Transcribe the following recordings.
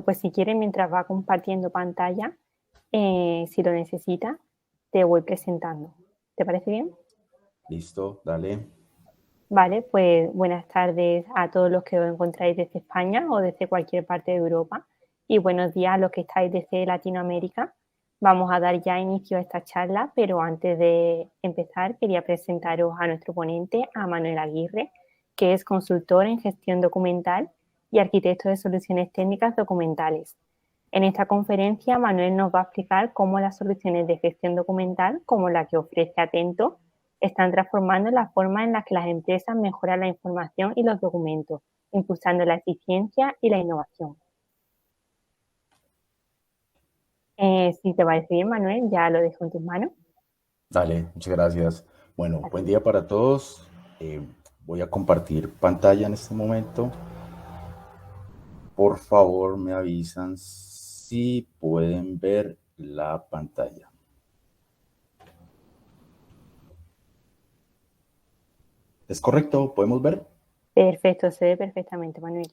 Pues si quieres, mientras va compartiendo pantalla, si lo necesitas, te voy presentando. ¿Te parece bien? Listo, dale. Vale, pues buenas tardes a todos los que os encontráis desde España o desde cualquier parte de Europa y buenos días a los que estáis desde Latinoamérica. Vamos a dar ya inicio a esta charla, pero antes de empezar quería presentaros a nuestro ponente, a Manuel Aguirre, que es consultor en gestión documental y arquitecto de soluciones técnicas documentales. En esta conferencia, Manuel nos va a explicar cómo las soluciones de gestión documental, como la que ofrece Atento, están transformando la forma en la que las empresas mejoran la información y los documentos, impulsando la eficiencia y la innovación. Si te parece bien, Manuel, ya lo dejo en tus manos. Dale, muchas gracias. Bueno, A buen ti. día para todos. Voy a compartir pantalla en este momento. Por favor, me avisan si pueden ver la pantalla. ¿Es correcto? ¿Podemos ver? Perfecto, se ve perfectamente, Manuel.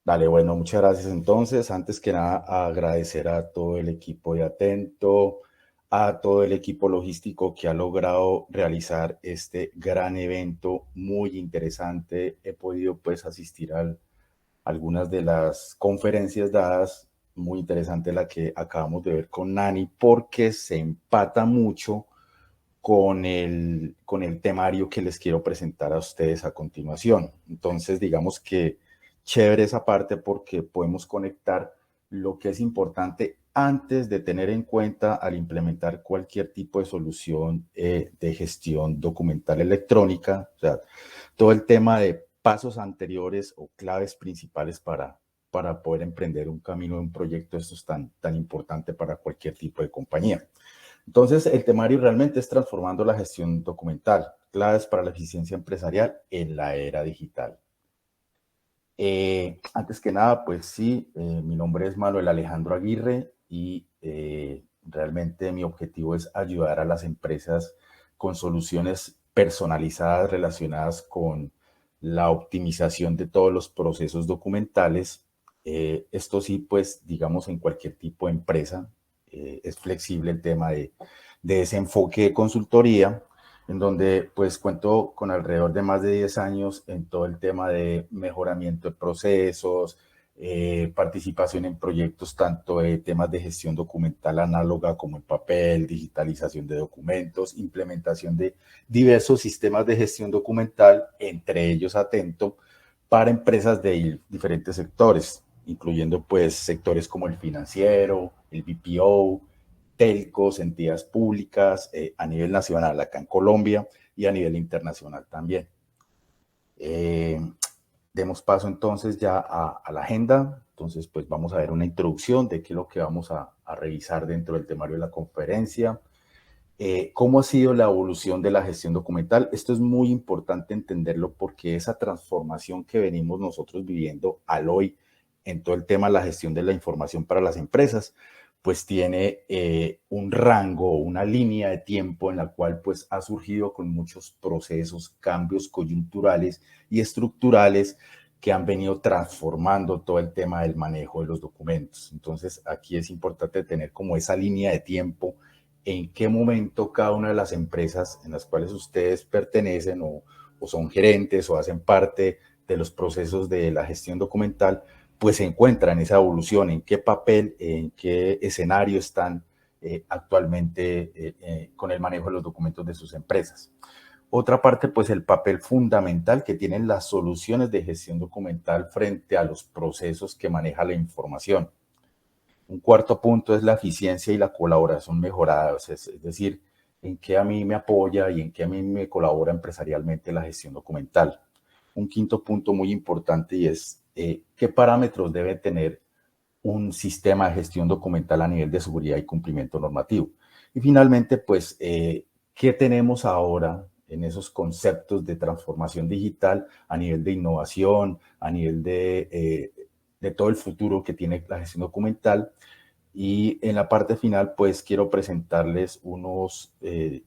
Dale, bueno, muchas gracias. Entonces, antes que nada, agradecer a todo el equipo de Atento, a todo el equipo logístico que ha logrado realizar este gran evento muy interesante. He podido pues asistir a algunas de las conferencias dadas, muy interesante la que acabamos de ver con Nani, porque se empata mucho con el temario que les quiero presentar a ustedes a continuación. Entonces, digamos que chévere esa parte porque podemos conectar lo que es importante antes de tener en cuenta al implementar cualquier tipo de solución de gestión documental electrónica, o sea, todo el tema de pasos anteriores o claves principales para poder emprender un camino de un proyecto. Esto es tan importante para cualquier tipo de compañía. Entonces, el temario realmente es transformando la gestión documental, claves para la eficiencia empresarial en la era digital. Antes que nada, pues sí, mi nombre es Manuel Alejandro Aguirre y realmente mi objetivo es ayudar a las empresas con soluciones personalizadas relacionadas con la optimización de todos los procesos documentales. Esto sí, pues digamos en cualquier tipo de empresa, es flexible el tema de ese enfoque de consultoría, en donde pues cuento con alrededor de más de 10 años en todo el tema de mejoramiento de procesos, participación en proyectos tanto de temas de gestión documental análoga como en papel, digitalización de documentos, implementación de diversos sistemas de gestión documental, entre ellos Atento, para empresas de diferentes sectores, incluyendo pues sectores como el financiero, el BPO, telcos, entidades públicas a nivel nacional acá en Colombia y a nivel internacional también. Eh, Demos paso entonces ya a la agenda. Entonces, pues vamos a ver una introducción de qué es lo que vamos a revisar dentro del temario de la conferencia. ¿Cómo ha sido la evolución de la gestión documental? Esto es muy importante entenderlo porque esa transformación que venimos nosotros viviendo al hoy en todo el tema de la gestión de la información para las empresas, pues tiene un rango, una línea de tiempo en la cual pues ha surgido con muchos procesos, cambios coyunturales y estructurales que han venido transformando todo el tema del manejo de los documentos. Entonces, aquí es importante tener como esa línea de tiempo en qué momento cada una de las empresas en las cuales ustedes pertenecen o son gerentes o hacen parte de los procesos de la gestión documental, pues se encuentran esa evolución, en qué papel, en qué escenario están actualmente con el manejo de los documentos de sus empresas. Otra parte, pues el papel fundamental que tienen las soluciones de gestión documental frente a los procesos que maneja la información. Un cuarto punto es la eficiencia y la colaboración mejorada, es decir, en qué a mí me apoya y en qué a mí me colabora empresarialmente la gestión documental. Un quinto punto muy importante y es qué parámetros debe tener un sistema de gestión documental a nivel de seguridad y cumplimiento normativo. Y finalmente, pues, ¿qué tenemos ahora en esos conceptos de transformación digital a nivel de innovación, a nivel de todo el futuro que tiene la gestión documental? Y en la parte final, pues quiero presentarles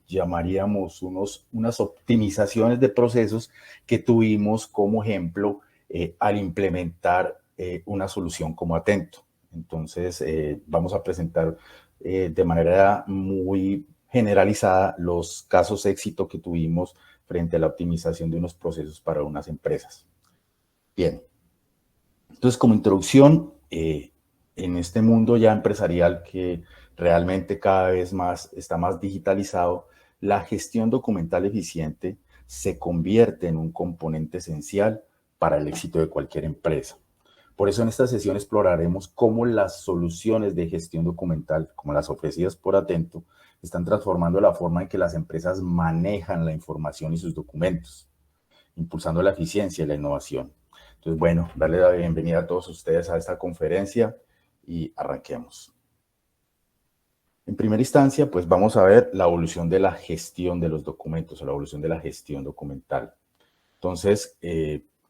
llamaríamos unas optimizaciones de procesos que tuvimos como ejemplo al implementar una solución como Atento. Entonces, vamos a presentar de manera muy generalizada los casos éxito que tuvimos frente a la optimización de unos procesos para unas empresas. Bien, entonces como introducción, en este mundo ya empresarial que realmente cada vez más está más digitalizado, la gestión documental eficiente se convierte en un componente esencial para el éxito de cualquier empresa. Por eso en esta sesión exploraremos cómo las soluciones de gestión documental, como las ofrecidas por Atento, están transformando la forma en que las empresas manejan la información y sus documentos, impulsando la eficiencia y la innovación. Entonces, bueno, darle la bienvenida a todos ustedes a esta conferencia y arranquemos. En primera instancia, pues vamos a ver la evolución de la gestión de los documentos, o la evolución de la gestión documental. Entonces,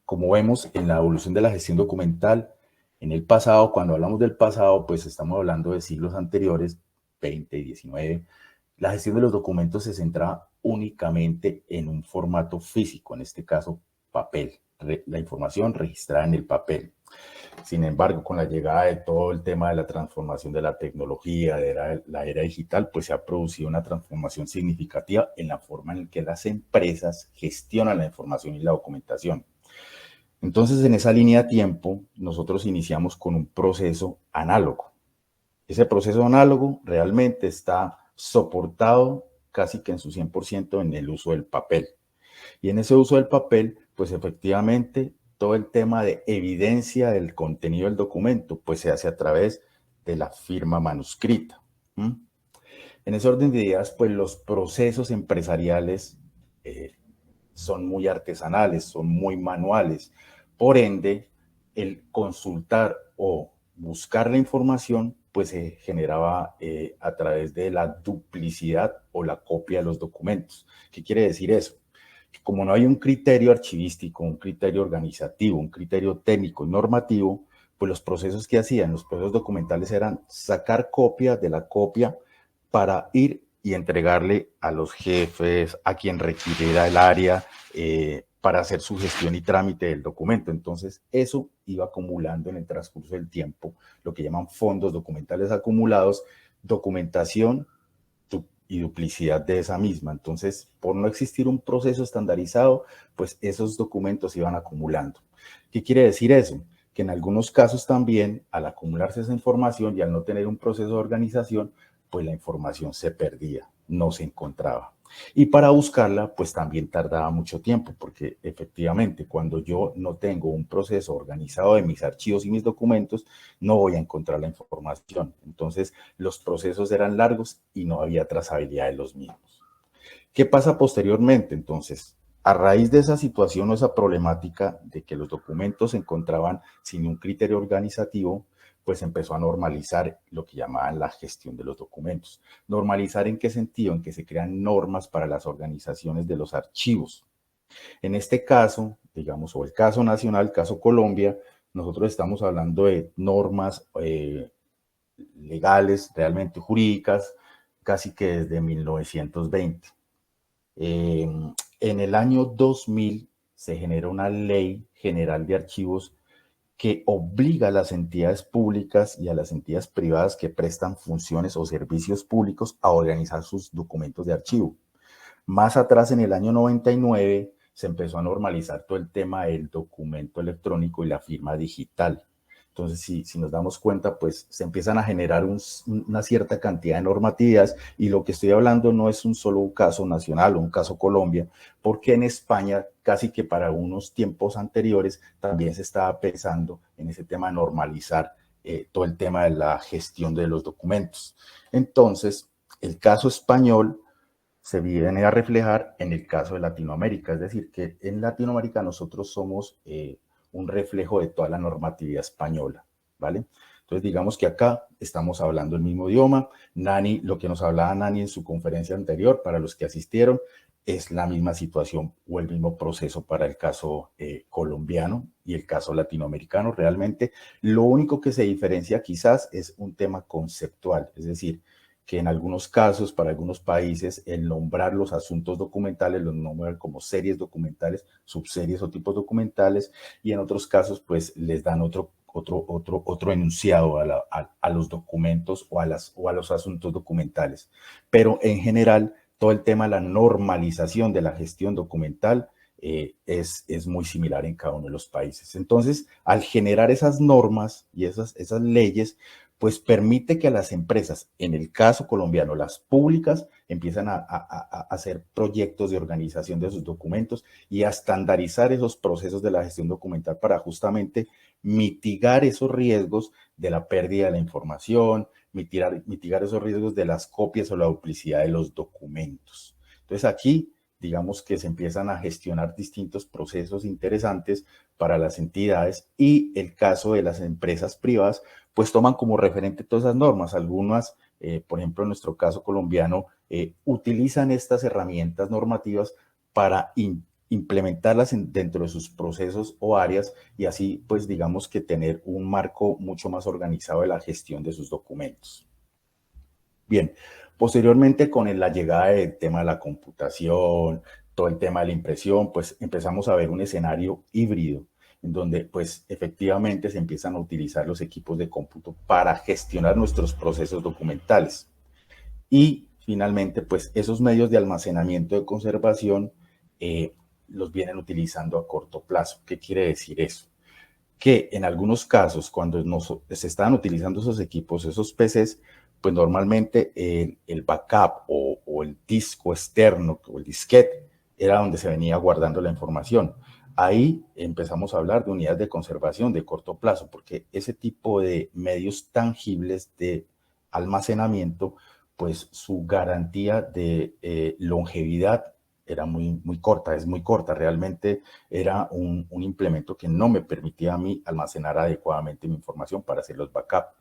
como vemos en la evolución de la gestión documental, en el pasado, cuando hablamos del pasado, pues estamos hablando de siglos anteriores, 20 y 19, la gestión de los documentos se centra únicamente en un formato físico, en este caso, papel, la información registrada en el papel. Sin embargo, con la llegada de todo el tema de la transformación de la tecnología, de la era digital, pues se ha producido una transformación significativa en la forma en que las empresas gestionan la información y la documentación. Entonces, en esa línea de tiempo, nosotros iniciamos con un proceso análogo. Ese proceso análogo realmente está soportado casi que en su 100% en el uso del papel. Y en ese uso del papel, pues efectivamente todo el tema de evidencia del contenido del documento, pues se hace a través de la firma manuscrita. En ese orden de ideas, pues los procesos empresariales son muy artesanales, son muy manuales. Por ende, el consultar o buscar la información, pues se generaba a través de la duplicidad o la copia de los documentos. ¿Qué quiere decir eso? Como no hay un criterio archivístico, un criterio organizativo, un criterio técnico y normativo, pues los procesos que hacían, los procesos documentales eran sacar copia de la copia para ir y entregarle a los jefes, a quien requiriera el área, para hacer su gestión y trámite del documento. Entonces, eso iba acumulando en el transcurso del tiempo, lo que llaman fondos documentales acumulados, documentación y duplicidad de esa misma. Entonces, por no existir un proceso estandarizado, pues esos documentos iban acumulando. ¿Qué quiere decir eso? Que en algunos casos también, al acumularse esa información y al no tener un proceso de organización, pues la información se perdía, no se encontraba. Y para buscarla, pues también tardaba mucho tiempo, porque efectivamente cuando yo no tengo un proceso organizado de mis archivos y mis documentos, no voy a encontrar la información. Entonces, los procesos eran largos y no había trazabilidad de los mismos. ¿Qué pasa posteriormente? Entonces, a raíz de esa situación o esa problemática de que los documentos se encontraban sin un criterio organizativo, pues empezó a normalizar lo que llamaban la gestión de los documentos. ¿Normalizar en qué sentido? En que se crean normas para las organizaciones de los archivos. En este caso, digamos, o el caso nacional, caso Colombia, nosotros estamos hablando de normas legales, realmente jurídicas, casi que desde 1920. En el año 2000 se genera una ley general de archivos que obliga a las entidades públicas y a las entidades privadas que prestan funciones o servicios públicos a organizar sus documentos de archivo. Más atrás, en el año 99, se empezó a normalizar todo el tema del documento electrónico y la firma digital. Entonces, si nos damos cuenta, pues se empiezan a generar una cierta cantidad de normatividades y lo que estoy hablando no es un solo caso nacional o un caso Colombia, porque en España, casi que para unos tiempos anteriores, también se estaba pensando en ese tema de normalizar todo el tema de la gestión de los documentos. Entonces, el caso español se viene a reflejar en el caso de Latinoamérica, es decir, que en Latinoamérica nosotros somos un reflejo de toda la normatividad española, ¿vale? Entonces, digamos que acá estamos hablando el mismo idioma. Nani, lo que nos hablaba Nani en su conferencia anterior, para los que asistieron, es la misma situación o el mismo proceso para el caso colombiano y el caso latinoamericano. Realmente, lo único que se diferencia quizás es un tema conceptual, es decir, que en algunos casos, para algunos países, el nombrar los asuntos documentales los nombran como series documentales, subseries o tipos documentales, y en otros casos, pues les dan otro otro enunciado a los documentos o a los asuntos documentales. Pero en general, todo el tema de la normalización de la gestión documental es muy similar en cada uno de los países. Entonces, al generar esas normas y esas leyes, pues permite que las empresas, en el caso colombiano, las públicas, empiezan a hacer proyectos de organización de sus documentos y a estandarizar esos procesos de la gestión documental para justamente mitigar esos riesgos de la pérdida de la información, mitigar esos riesgos de las copias o la duplicidad de los documentos. Entonces aquí, digamos que se empiezan a gestionar distintos procesos interesantes para las entidades y el caso de las empresas privadas, pues toman como referente todas esas normas. Algunas, por ejemplo, en nuestro caso colombiano, utilizan estas herramientas normativas para implementarlas dentro de sus procesos o áreas y así, pues digamos que tener un marco mucho más organizado de la gestión de sus documentos. Bien, posteriormente con la llegada del tema de la computación, todo el tema de la impresión, pues empezamos a ver un escenario híbrido en donde pues efectivamente se empiezan a utilizar los equipos de cómputo para gestionar nuestros procesos documentales. Y finalmente, pues esos medios de almacenamiento de conservación los vienen utilizando a corto plazo. ¿Qué quiere decir eso? Que en algunos casos, cuando se estaban utilizando esos equipos, esos PCs, pues normalmente el backup o el disco externo o el disquete era donde se venía guardando la información. Ahí empezamos a hablar de unidades de conservación de corto plazo, porque ese tipo de medios tangibles de almacenamiento, pues su garantía de longevidad era muy corta, es muy corta. Realmente era un implemento que no me permitía a mí almacenar adecuadamente mi información para hacer los backups.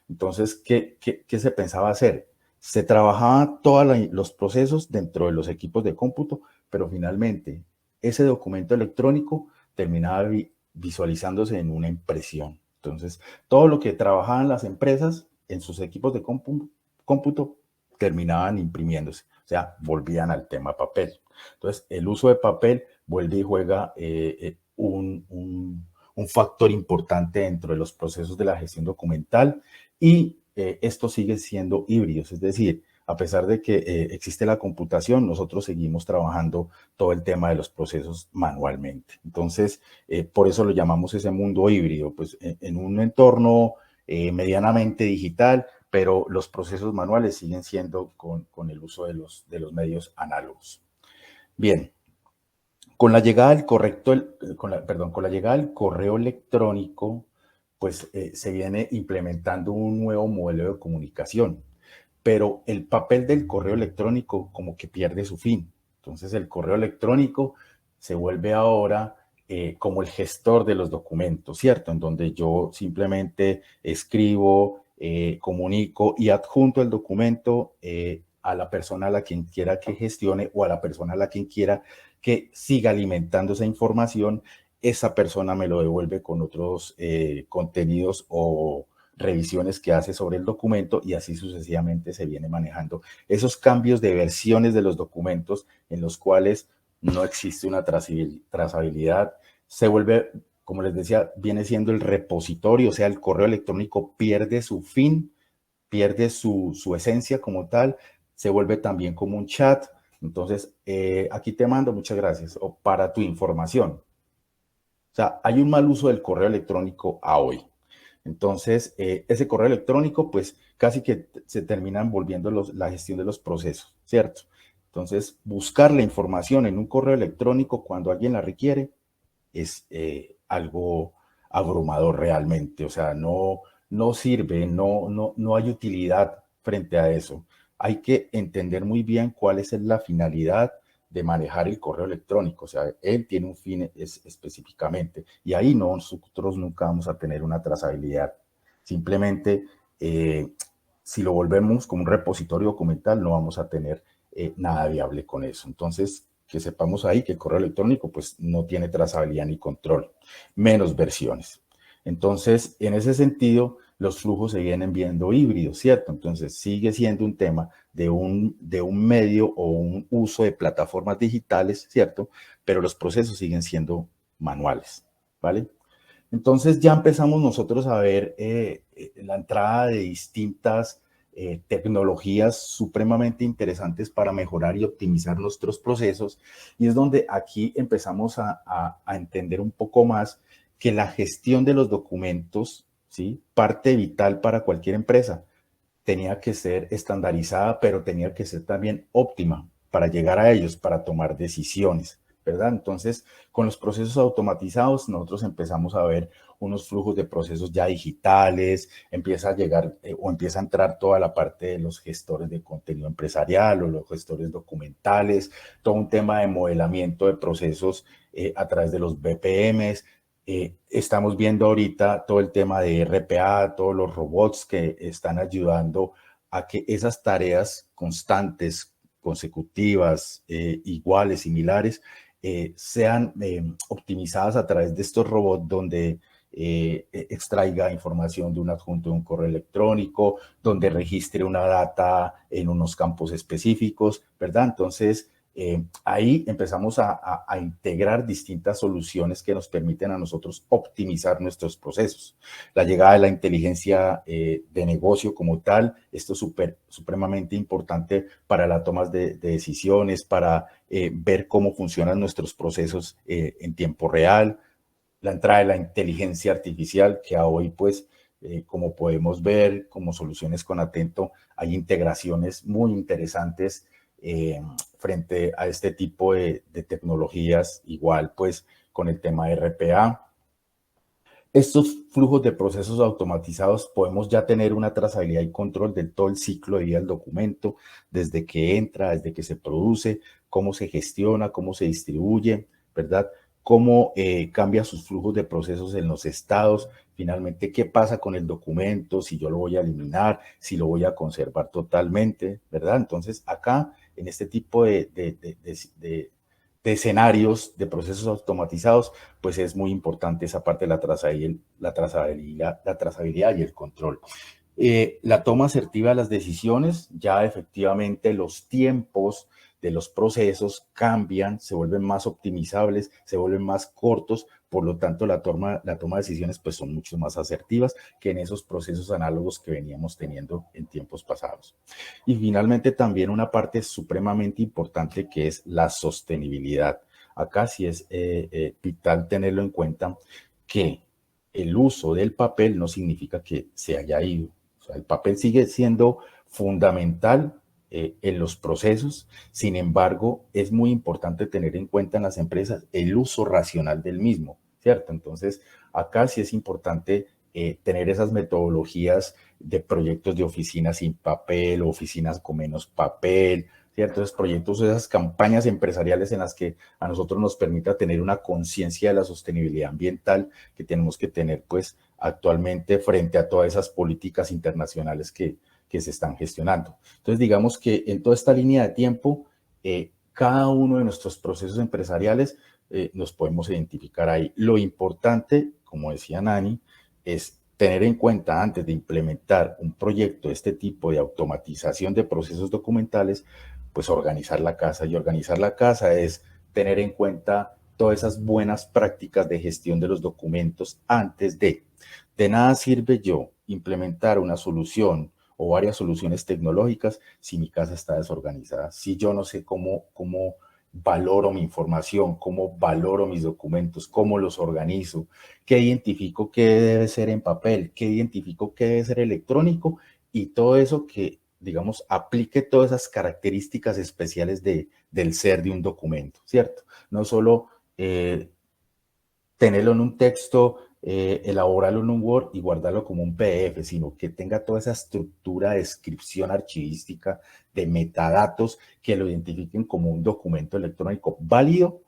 Entonces, ¿qué se pensaba hacer? Se trabajaban todos los procesos dentro de los equipos de cómputo, pero finalmente ese documento electrónico terminaba visualizándose en una impresión. Entonces, todo lo que trabajaban las empresas en sus equipos de cómputo terminaban imprimiéndose, o sea, volvían al tema papel. Entonces, el uso de papel vuelve y juega un factor importante dentro de los procesos de la gestión documental y esto sigue siendo híbridos, es decir, a pesar de que existe la computación, nosotros seguimos trabajando todo el tema de los procesos manualmente. Entonces, por eso lo llamamos ese mundo híbrido, pues en un entorno medianamente digital, pero los procesos manuales siguen siendo con el uso de los medios análogos. Bien, con la llegada del con la llegada del correo electrónico, pues se viene implementando un nuevo modelo de comunicación, pero el papel del correo electrónico como que pierde su fin. Entonces el correo electrónico se vuelve ahora como el gestor de los documentos, ¿cierto? En donde yo simplemente escribo, comunico y adjunto el documento a la persona a la quien quiera que gestione o a la persona a la quien quiera que siga alimentando esa información. Esa persona me lo devuelve con otros contenidos o revisiones que hace sobre el documento y así sucesivamente se viene manejando esos cambios de versiones de los documentos en los cuales no existe una trazabilidad. Se vuelve, como les decía, viene siendo el repositorio, o sea, el correo electrónico pierde su fin, pierde su esencia como tal, se vuelve también como un chat. Entonces, aquí te mando, muchas gracias, o para tu información. O sea, hay un mal uso del correo electrónico a hoy. Entonces, ese correo electrónico, pues casi que se terminan volviendo la gestión de los procesos, ¿cierto? Entonces, buscar la información en un correo electrónico cuando alguien la requiere es algo abrumador realmente. O sea, no sirve, no hay utilidad frente a eso. Hay que entender muy bien cuál es la finalidad de manejar el correo electrónico, o sea, él tiene un fin específicamente y ahí nosotros nunca vamos a tener una trazabilidad. Simplemente, si lo volvemos como un repositorio documental, no vamos a tener nada viable con eso. Entonces, que sepamos ahí que el correo electrónico pues no tiene trazabilidad ni control, menos versiones. Entonces, en ese sentido, los flujos se vienen viendo híbridos, ¿cierto? Entonces, sigue siendo un tema de un medio o un uso de plataformas digitales, ¿cierto? Pero los procesos siguen siendo manuales, ¿vale? Entonces ya empezamos nosotros a ver la entrada de distintas tecnologías supremamente interesantes para mejorar y optimizar nuestros procesos, y es donde aquí empezamos a entender un poco más que la gestión de los documentos, ¿sí? Parte vital para cualquier empresa, tenía que ser estandarizada, pero tenía que ser también óptima para llegar a ellos, para tomar decisiones, ¿verdad? Entonces, con los procesos automatizados, nosotros empezamos a ver unos flujos de procesos ya digitales, empieza a llegar o empieza a entrar toda la parte de los gestores de contenido empresarial o los gestores documentales, todo un tema de modelamiento de procesos a través de los BPMs. Estamos viendo ahorita todo el tema de RPA, todos los robots que están ayudando a que esas tareas constantes, consecutivas, iguales, similares, sean optimizadas a través de estos robots donde extraiga información de un adjunto de un correo electrónico, donde registre una data en unos campos específicos, ¿verdad? Entonces, ahí empezamos a integrar distintas soluciones que nos permiten a nosotros optimizar nuestros procesos. La llegada de la inteligencia de negocio como tal, esto es supremamente importante para la toma de decisiones, para ver cómo funcionan nuestros procesos en tiempo real. La entrada de la inteligencia artificial, que a hoy pues como podemos ver, como soluciones con Atento, hay integraciones muy interesantes frente a este tipo de tecnologías, igual pues con el tema de RPA. Estos flujos de procesos automatizados podemos ya tener una trazabilidad y control de todo el ciclo de vida del documento, desde que entra, desde que se produce, cómo se gestiona, cómo se distribuye, ¿verdad? Cómo cambia sus flujos de procesos en los estados, finalmente qué pasa con el documento, si yo lo voy a eliminar, si lo voy a conservar totalmente, ¿verdad? Entonces acá, en este tipo de escenarios, de procesos automatizados, pues es muy importante esa parte de la trazabilidad y el control. La toma asertiva de las decisiones, ya efectivamente los tiempos de los procesos cambian, se vuelven más optimizables, se vuelven más cortos, por lo tanto la toma de decisiones pues son mucho más asertivas que en esos procesos análogos que veníamos teniendo en tiempos pasados. Y finalmente también una parte supremamente importante que es la sostenibilidad. Acá sí es vital tenerlo en cuenta que el uso del papel no significa que se haya ido. O sea, el papel sigue siendo fundamental en los procesos. Sin embargo, es muy importante tener en cuenta en las empresas el uso racional del mismo, ¿cierto? Entonces, acá sí es importante tener esas metodologías de proyectos de oficinas sin papel, oficinas con menos papel, ¿cierto? Esos proyectos, esas campañas empresariales en las que a nosotros nos permita tener una conciencia de la sostenibilidad ambiental que tenemos que tener, pues, actualmente frente a todas esas políticas internacionales que se están gestionando. Entonces, digamos que en toda esta línea de tiempo, cada uno de nuestros procesos empresariales nos podemos identificar ahí. Lo importante, como decía Nani, es tener en cuenta antes de implementar un proyecto de este tipo de automatización de procesos documentales, pues organizar la casa. Y organizar la casa es tener en cuenta todas esas buenas prácticas de gestión de los documentos antes de. De nada sirve yo implementar una solución o varias soluciones tecnológicas si mi casa está desorganizada, si yo no sé cómo valoro mi información, cómo valoro mis documentos, cómo los organizo, qué identifico que debe ser en papel, qué identifico que debe ser electrónico y todo eso que, digamos, aplique todas esas características especiales del ser de un documento, ¿cierto? No solo tenerlo en un texto, elaborarlo en un Word y guardarlo como un PDF, sino que tenga toda esa estructura de descripción archivística, de metadatos que lo identifiquen como un documento electrónico válido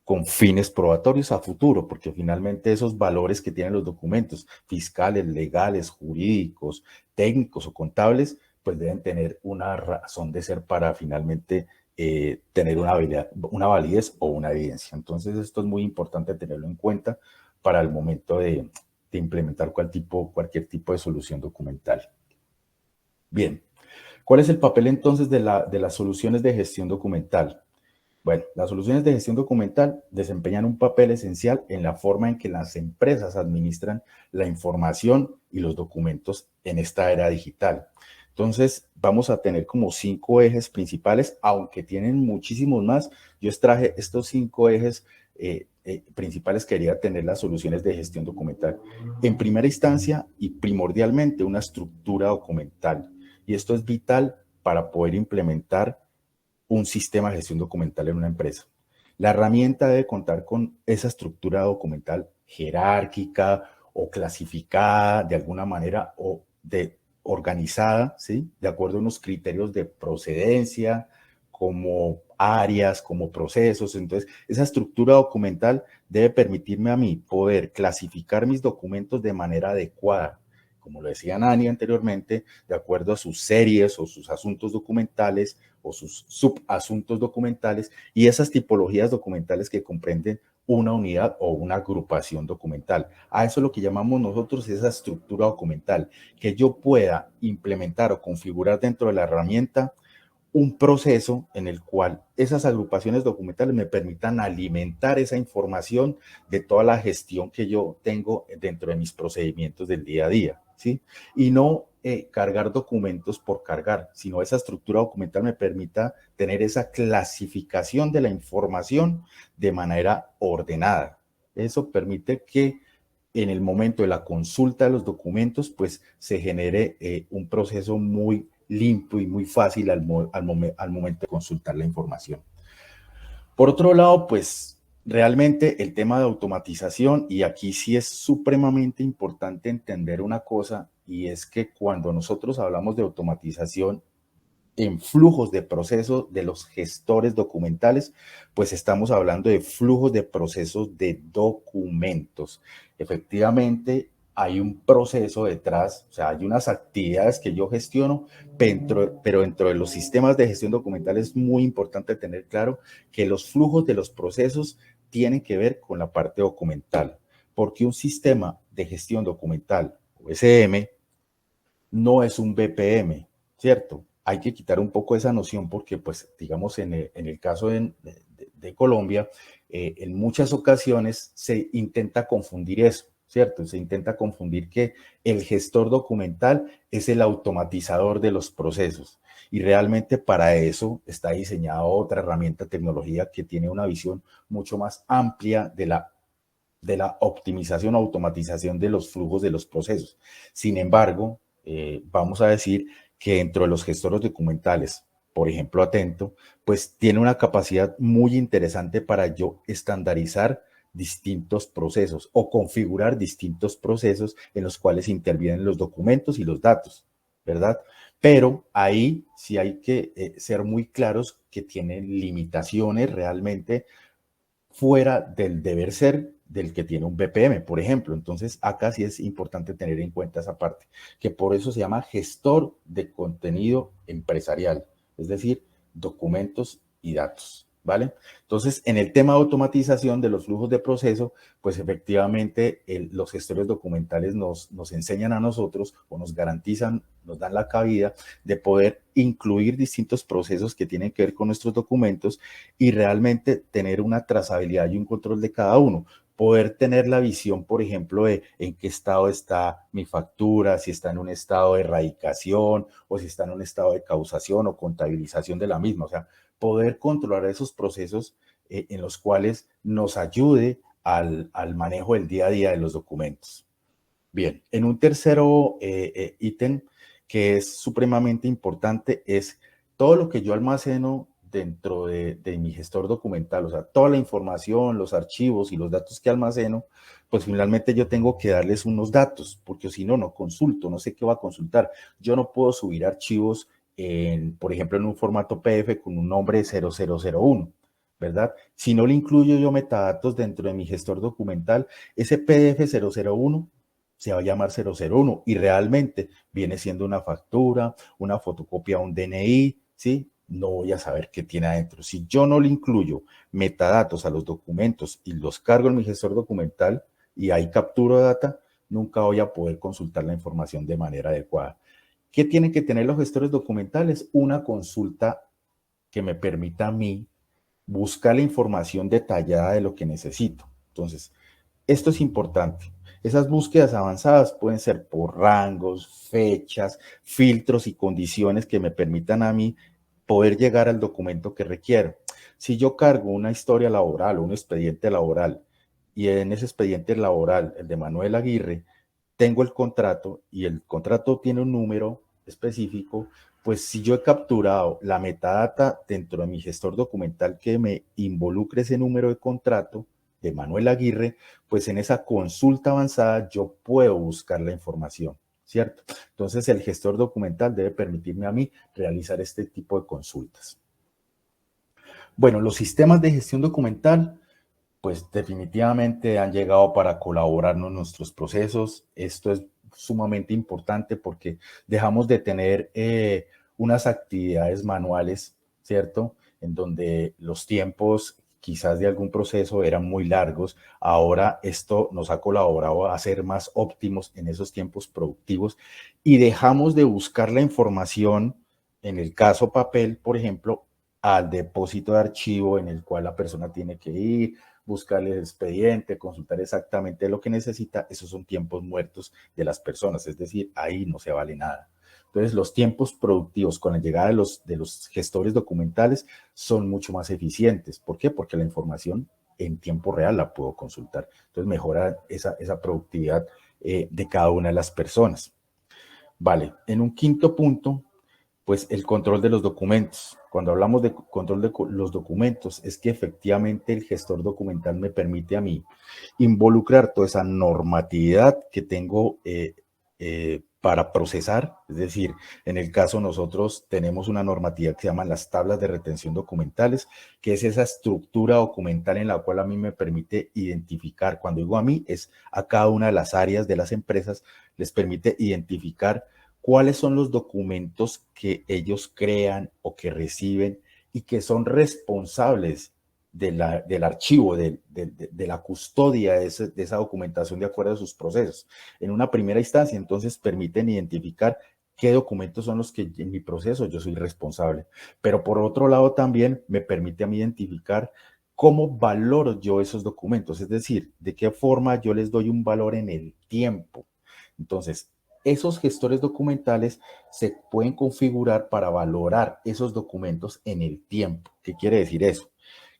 con fines probatorios a futuro, porque finalmente esos valores que tienen los documentos fiscales, legales, jurídicos, técnicos o contables, pues deben tener una razón de ser para finalmente tener una validez o una evidencia. Entonces esto es muy importante tenerlo en cuenta para el momento de implementar cualquier tipo de solución documental. Bien, ¿cuál es el papel entonces de las soluciones de gestión documental? Bueno, las soluciones de gestión documental desempeñan un papel esencial en la forma en que las empresas administran la información y los documentos en esta era digital. Entonces, vamos a tener como 5 ejes principales, aunque tienen muchísimos más. Yo extraje estos 5 ejes principales que quería tener las soluciones de gestión documental. En primera instancia y primordialmente, una estructura documental. Y esto es vital para poder implementar un sistema de gestión documental en una empresa. La herramienta debe contar con esa estructura documental jerárquica o clasificada de alguna manera o de organizada, ¿sí? De acuerdo a unos criterios de procedencia, como áreas, como procesos. Entonces, esa estructura documental debe permitirme a mí poder clasificar mis documentos de manera adecuada, como lo decía Nani anteriormente, de acuerdo a sus series o sus asuntos documentales o sus subasuntos documentales y esas tipologías documentales que comprenden una unidad o una agrupación documental. A eso es lo que llamamos nosotros esa estructura documental, que yo pueda implementar o configurar dentro de la herramienta un proceso en el cual esas agrupaciones documentales me permitan alimentar esa información de toda la gestión que yo tengo dentro de mis procedimientos del día a día, ¿sí? Y no cargar documentos por cargar, sino esa estructura documental me permita tener esa clasificación de la información de manera ordenada. Eso permite que en el momento de la consulta de los documentos, pues se genere un proceso muy limpio y muy fácil al momento de consultar la información. Por otro lado, pues realmente el tema de automatización, y aquí sí es supremamente importante entender una cosa, y es que cuando nosotros hablamos de automatización, en flujos de proceso de los gestores documentales, pues estamos hablando de flujos de procesos de documentos. Efectivamente, hay un proceso detrás, o sea, hay unas actividades que yo gestiono, pero dentro de los sistemas de gestión documental es muy importante tener claro que los flujos de los procesos tienen que ver con la parte documental, porque un sistema de gestión documental, o SM, no es un BPM, ¿cierto? Hay que quitar un poco esa noción porque, pues, digamos, en el caso de Colombia, en muchas ocasiones se intenta confundir eso, ¿cierto? Se intenta confundir que el gestor documental es el automatizador de los procesos. Y realmente para eso está diseñada otra herramienta tecnología que tiene una visión mucho más amplia de la optimización o automatización de los flujos de los procesos. Sin embargo, vamos a decir que dentro de los gestores documentales, por ejemplo, Atento, pues tiene una capacidad muy interesante para yo estandarizar distintos procesos o configurar distintos procesos en los cuales intervienen los documentos y los datos, ¿verdad? Pero ahí sí hay que ser muy claros que tienen limitaciones realmente fuera del deber ser del que tiene un BPM, por ejemplo. Entonces, acá sí es importante tener en cuenta esa parte, que por eso se llama gestor de contenido empresarial, es decir, documentos y datos, ¿vale? Entonces, en el tema de automatización de los flujos de proceso, pues efectivamente los gestores documentales nos enseñan a nosotros o nos garantizan, nos dan la cabida de poder incluir distintos procesos que tienen que ver con nuestros documentos y realmente tener una trazabilidad y un control de cada uno. Poder tener la visión, por ejemplo, de en qué estado está mi factura, si está en un estado de erradicación o si está en un estado de causación o contabilización de la misma. O sea, poder controlar esos procesos en los cuales nos ayude al manejo del día a día de los documentos. Bien, en un tercero ítem que es supremamente importante es todo lo que yo almaceno dentro de mi gestor documental, o sea, toda la información, los archivos y los datos que almaceno, pues finalmente yo tengo que darles unos datos, porque si no, no consulto, no sé qué va a consultar. Yo no puedo subir archivos, por ejemplo, en un formato PDF con un nombre 0001, ¿verdad? Si no le incluyo yo metadatos dentro de mi gestor documental, ese PDF 001 se va a llamar 001 y realmente viene siendo una factura, una fotocopia, un DNI, ¿sí? No voy a saber qué tiene adentro. Si yo no le incluyo metadatos a los documentos y los cargo en mi gestor documental y ahí capturo data, nunca voy a poder consultar la información de manera adecuada. ¿Qué tienen que tener los gestores documentales? Una consulta que me permita a mí buscar la información detallada de lo que necesito. Entonces, esto es importante. Esas búsquedas avanzadas pueden ser por rangos, fechas, filtros y condiciones que me permitan a mí poder llegar al documento que requiero. Si yo cargo una historia laboral o un expediente laboral y en ese expediente laboral, el de Manuel Aguirre, tengo el contrato y el contrato tiene un número específico, pues si yo he capturado la metadata dentro de mi gestor documental que me involucre ese número de contrato de Manuel Aguirre, pues en esa consulta avanzada yo puedo buscar la información, ¿cierto? Entonces el gestor documental debe permitirme a mí realizar este tipo de consultas. Bueno, los sistemas de gestión documental pues definitivamente han llegado para colaborarnos en nuestros procesos. Esto es sumamente importante porque dejamos de tener unas actividades manuales, ¿cierto? En donde los tiempos quizás de algún proceso eran muy largos. Ahora esto nos ha colaborado a ser más óptimos en esos tiempos productivos y dejamos de buscar la información, en el caso papel, por ejemplo, al depósito de archivo en el cual la persona tiene que ir, buscar el expediente, consultar exactamente lo que necesita. Esos son tiempos muertos de las personas, es decir, ahí no se vale nada. Entonces, los tiempos productivos con la llegada de los gestores documentales son mucho más eficientes. ¿Por qué? Porque la información en tiempo real la puedo consultar. Entonces, mejora esa productividad de cada una de las personas. Vale, en un quinto punto, pues el control de los documentos. Cuando hablamos de control de los documentos, es que efectivamente el gestor documental me permite a mí involucrar toda esa normatividad que tengo para procesar. Es decir, en el caso nosotros tenemos una normatividad que se llaman las tablas de retención documentales, que es esa estructura documental en la cual a mí me permite identificar, cuando digo a mí, es a cada una de las áreas de las empresas, les permite identificar cuáles son los documentos que ellos crean o que reciben y que son responsables del archivo, de la custodia de esa documentación de acuerdo a sus procesos. En una primera instancia, entonces, permiten identificar qué documentos son los que en mi proceso yo soy responsable. Pero por otro lado, también me permite a mí identificar cómo valoro yo esos documentos, es decir, de qué forma yo les doy un valor en el tiempo. Entonces, esos gestores documentales se pueden configurar para valorar esos documentos en el tiempo. ¿Qué quiere decir eso?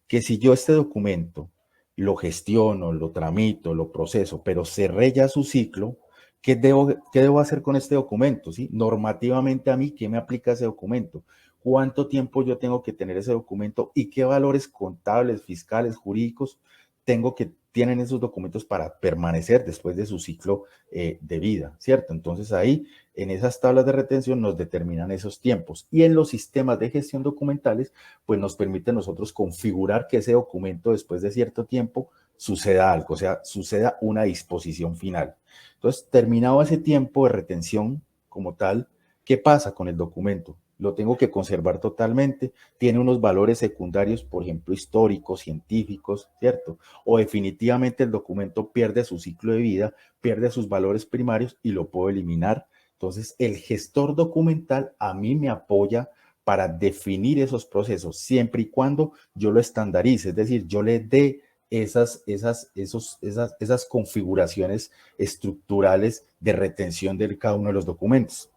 Que si yo este documento lo gestiono, lo tramito, lo proceso, pero cerré ya su ciclo, qué debo hacer con este documento? ¿Sí? Normativamente a mí, ¿qué me aplica ese documento? ¿Cuánto tiempo yo tengo que tener ese documento? ¿Y qué valores contables, fiscales, jurídicos tienen esos documentos para permanecer después de su ciclo de vida? ¿Cierto? Entonces ahí, en esas tablas de retención nos determinan esos tiempos. Y en los sistemas de gestión documentales, pues nos permite a nosotros configurar que ese documento después de cierto tiempo suceda algo, o sea, suceda una disposición final. Entonces, terminado ese tiempo de retención como tal, ¿qué pasa con el documento? Lo tengo que conservar totalmente, tiene unos valores secundarios, por ejemplo, históricos, científicos, ¿cierto? O definitivamente el documento pierde su ciclo de vida, pierde sus valores primarios y lo puedo eliminar. Entonces, el gestor documental a mí me apoya para definir esos procesos, siempre y cuando yo lo estandarice, es decir, yo le dé esas configuraciones estructurales de retención de cada uno de los documentos.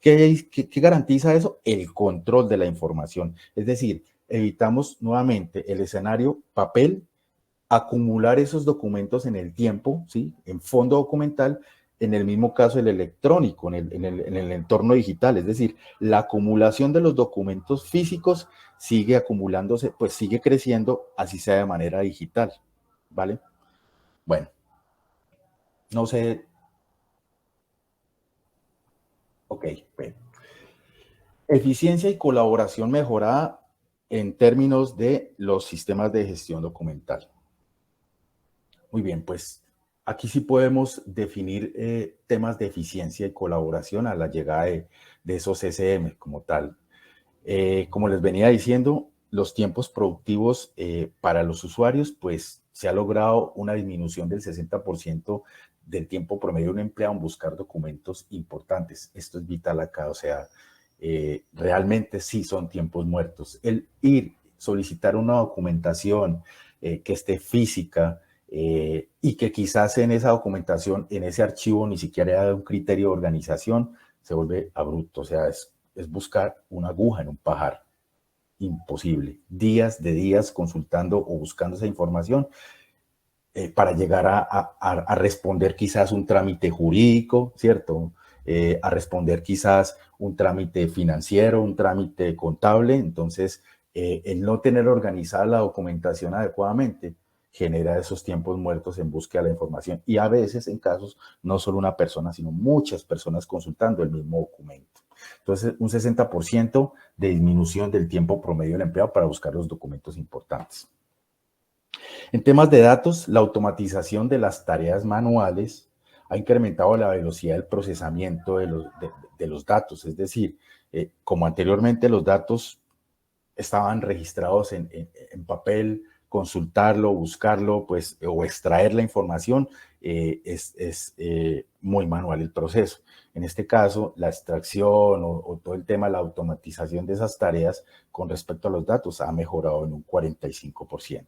¿Qué garantiza eso? El control de la información. Es decir, evitamos nuevamente el escenario papel, acumular esos documentos en el tiempo, ¿sí? En fondo documental, en el mismo caso el electrónico, en el entorno digital, es decir, la acumulación de los documentos físicos sigue acumulándose, pues sigue creciendo, así sea de manera digital, ¿vale? Bueno, no sé, ok, bueno. Eficiencia y colaboración mejorada en términos de los sistemas de gestión documental. Muy bien, pues aquí sí podemos definir temas de eficiencia y colaboración a la llegada de esos SM como tal. Como les venía diciendo, los tiempos productivos para los usuarios, pues se ha logrado una disminución del 60% del tiempo promedio de un empleado en buscar documentos importantes. Esto es vital acá, o sea, realmente sí son tiempos muertos. El ir solicitar una documentación que esté física y que quizás en esa documentación, en ese archivo, ni siquiera haya un criterio de organización, se vuelve abrupto. O sea, es buscar una aguja en un pajar. Imposible. Días de días consultando o buscando esa información para llegar a responder quizás un trámite jurídico, ¿cierto? A responder quizás un trámite financiero, un trámite contable. Entonces, el no tener organizada la documentación adecuadamente genera esos tiempos muertos en búsqueda de la información. Y a veces, en casos, no solo una persona, sino muchas personas consultando el mismo documento. Entonces, un 60% de disminución del tiempo promedio del empleado para buscar los documentos importantes. En temas de datos, la automatización de las tareas manuales ha incrementado la velocidad del procesamiento de los datos. Es decir, como anteriormente los datos estaban registrados en papel, consultarlo, buscarlo, pues, o extraer la información, es muy manual el proceso. En este caso, la extracción o todo el tema de la automatización de esas tareas con respecto a los datos ha mejorado en un 45%.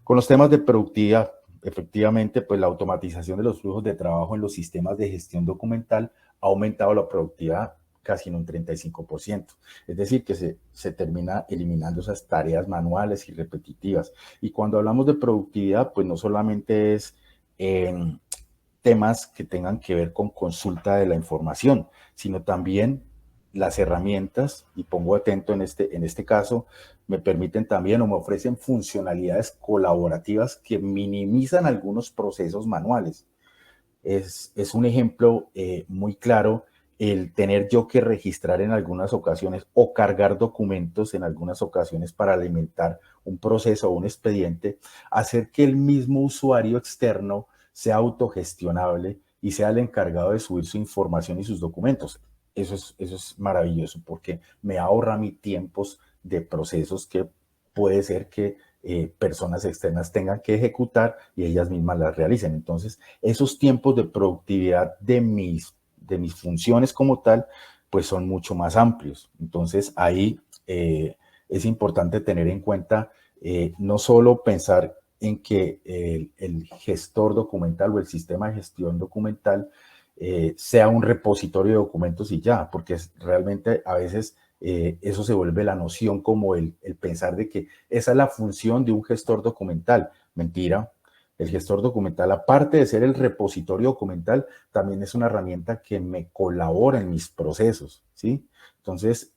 Con los temas de productividad, efectivamente, pues la automatización de los flujos de trabajo en los sistemas de gestión documental ha aumentado la productividad casi en un 35%. Es decir, que se termina eliminando esas tareas manuales y repetitivas. Y cuando hablamos de productividad, pues no solamente es temas que tengan que ver con consulta de la información, sino también las herramientas, y pongo atento en este caso, me permiten también o me ofrecen funcionalidades colaborativas que minimizan algunos procesos manuales. Es un ejemplo muy claro el tener yo que registrar en algunas ocasiones o cargar documentos en algunas ocasiones para alimentar un proceso o un expediente, hacer que el mismo usuario externo sea autogestionable y sea el encargado de subir su información y sus documentos. Eso es maravilloso porque me ahorra mis tiempos de procesos que puede ser que personas externas tengan que ejecutar y ellas mismas las realicen. Entonces, esos tiempos de productividad de mis funciones como tal, pues son mucho más amplios. Entonces, ahí es importante tener en cuenta no solo pensar en que el gestor documental o el sistema de gestión documental sea un repositorio de documentos y ya, porque realmente a veces eso se vuelve la noción como el pensar de que esa es la función de un gestor documental. Mentira. El gestor documental, aparte de ser el repositorio documental, también es una herramienta que me colabora en mis procesos, ¿sí? Entonces,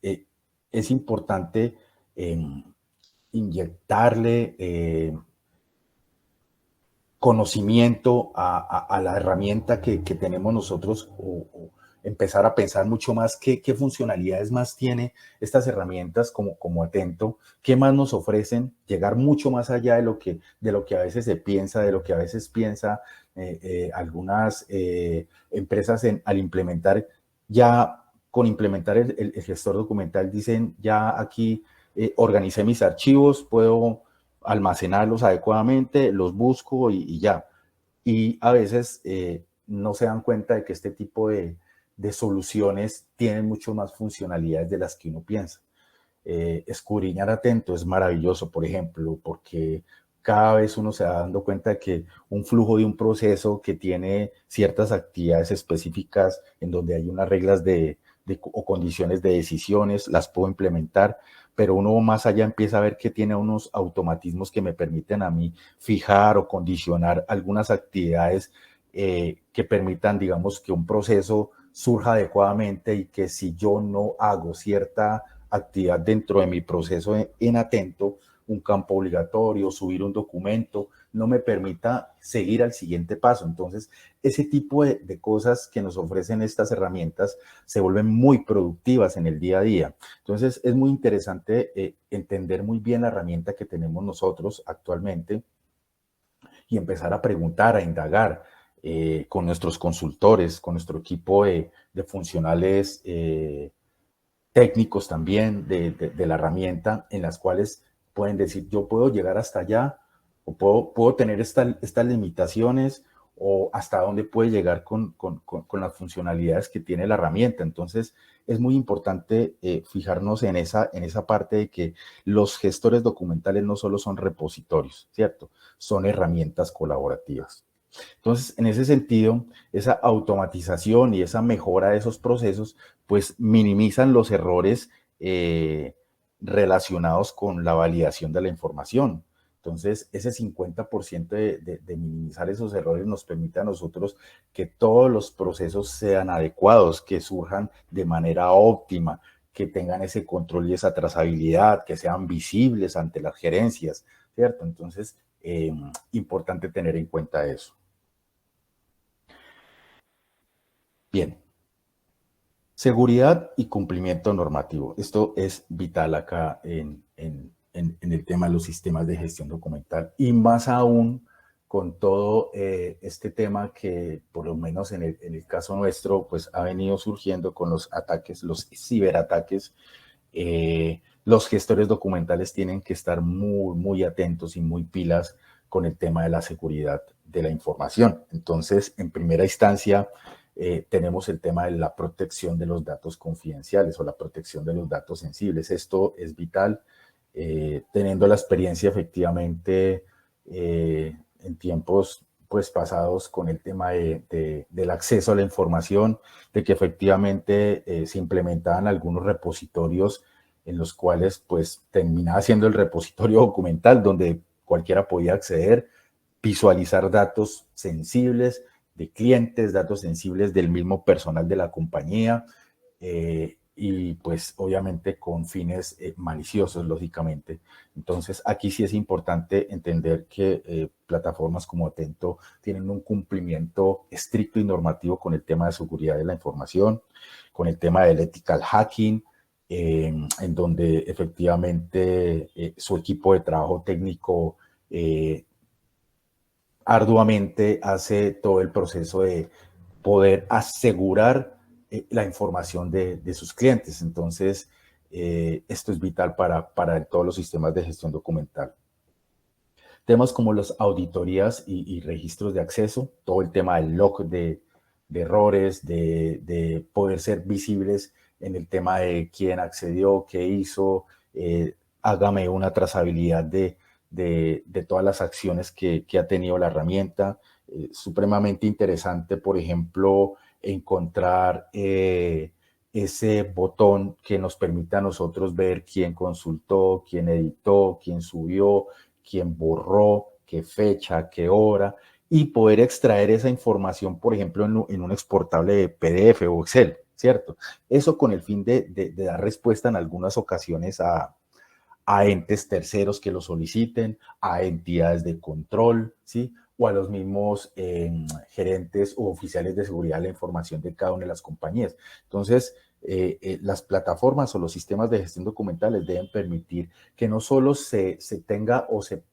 es importante inyectarle conocimiento a la herramienta que tenemos nosotros o empezar a pensar mucho más qué funcionalidades más tiene estas herramientas como Atento, qué más nos ofrecen, llegar mucho más allá de lo que a veces se piensa, de lo que a veces piensa algunas empresas al implementar, ya con implementar el gestor documental dicen, ya aquí organicé mis archivos, puedo almacenarlos adecuadamente, los busco y ya. Y a veces no se dan cuenta de que este tipo de soluciones tienen mucho más funcionalidades de las que uno piensa. Escudriñar Atento es maravilloso, por ejemplo, porque cada vez uno se va dando cuenta de que un flujo de un proceso que tiene ciertas actividades específicas en donde hay unas reglas o condiciones de decisiones, las puedo implementar, pero uno más allá empieza a ver que tiene unos automatismos que me permiten a mí fijar o condicionar algunas actividades que permitan, digamos, que un proceso surja adecuadamente y que si yo no hago cierta actividad dentro de mi proceso en Atento, un campo obligatorio, subir un documento, no me permita seguir al siguiente paso. Entonces, ese tipo de cosas que nos ofrecen estas herramientas se vuelven muy productivas en el día a día. Entonces, es muy interesante entender muy bien la herramienta que tenemos nosotros actualmente y empezar a preguntar, a indagar con nuestros consultores, con nuestro equipo de funcionales técnicos también de la herramienta, en las cuales pueden decir, yo puedo llegar hasta allá o puedo tener estas limitaciones o hasta dónde puede llegar con las funcionalidades que tiene la herramienta. Entonces, es muy importante fijarnos en esa parte de que los gestores documentales no solo son repositorios, ¿cierto? Son herramientas colaborativas. Entonces, en ese sentido, esa automatización y esa mejora de esos procesos, pues minimizan los errores relacionados con la validación de la información. Entonces, ese 50% de minimizar esos errores nos permite a nosotros que todos los procesos sean adecuados, que surjan de manera óptima, que tengan ese control y esa trazabilidad, que sean visibles ante las gerencias, ¿cierto? Entonces, importante tener en cuenta eso. Bien, seguridad y cumplimiento normativo. Esto es vital acá en el tema de los sistemas de gestión documental y más aún con todo este tema que por lo menos en el caso nuestro pues ha venido surgiendo con los ataques, los ciberataques. Los gestores documentales tienen que estar muy atentos y muy pilas con el tema de la seguridad de la información. Entonces, en primera instancia, tenemos el tema de la protección de los datos confidenciales o la protección de los datos sensibles. Esto es vital, teniendo la experiencia efectivamente en tiempos pues pasados con el tema del acceso a la información, de que efectivamente se implementaban algunos repositorios en los cuales pues terminaba siendo el repositorio documental donde cualquiera podía acceder, visualizar datos sensibles de clientes, datos sensibles del mismo personal de la compañía y pues obviamente con fines maliciosos, lógicamente. Entonces aquí sí es importante entender que plataformas como Atento tienen un cumplimiento estricto y normativo con el tema de seguridad de la información, con el tema del ethical hacking, en donde efectivamente su equipo de trabajo técnico arduamente hace todo el proceso de poder asegurar la información de sus clientes. Entonces, esto es vital para todos los sistemas de gestión documental. Temas como las auditorías y registros de acceso, todo el tema del log de errores, de poder ser visibles en el tema de quién accedió, qué hizo, hágame una trazabilidad de todas las acciones que ha tenido la herramienta. Supremamente interesante, por ejemplo, encontrar ese botón que nos permita a nosotros ver quién consultó, quién editó, quién subió, quién borró, qué fecha, qué hora, y poder extraer esa información, por ejemplo, en un exportable de PDF o Excel, ¿cierto? Eso con el fin de dar respuesta en algunas ocasiones a entes terceros que lo soliciten, a entidades de control, ¿sí? O a los mismos gerentes o oficiales de seguridad de la información de cada una de las compañías. Entonces, las plataformas o los sistemas de gestión documentales deben permitir que no solo se tenga o se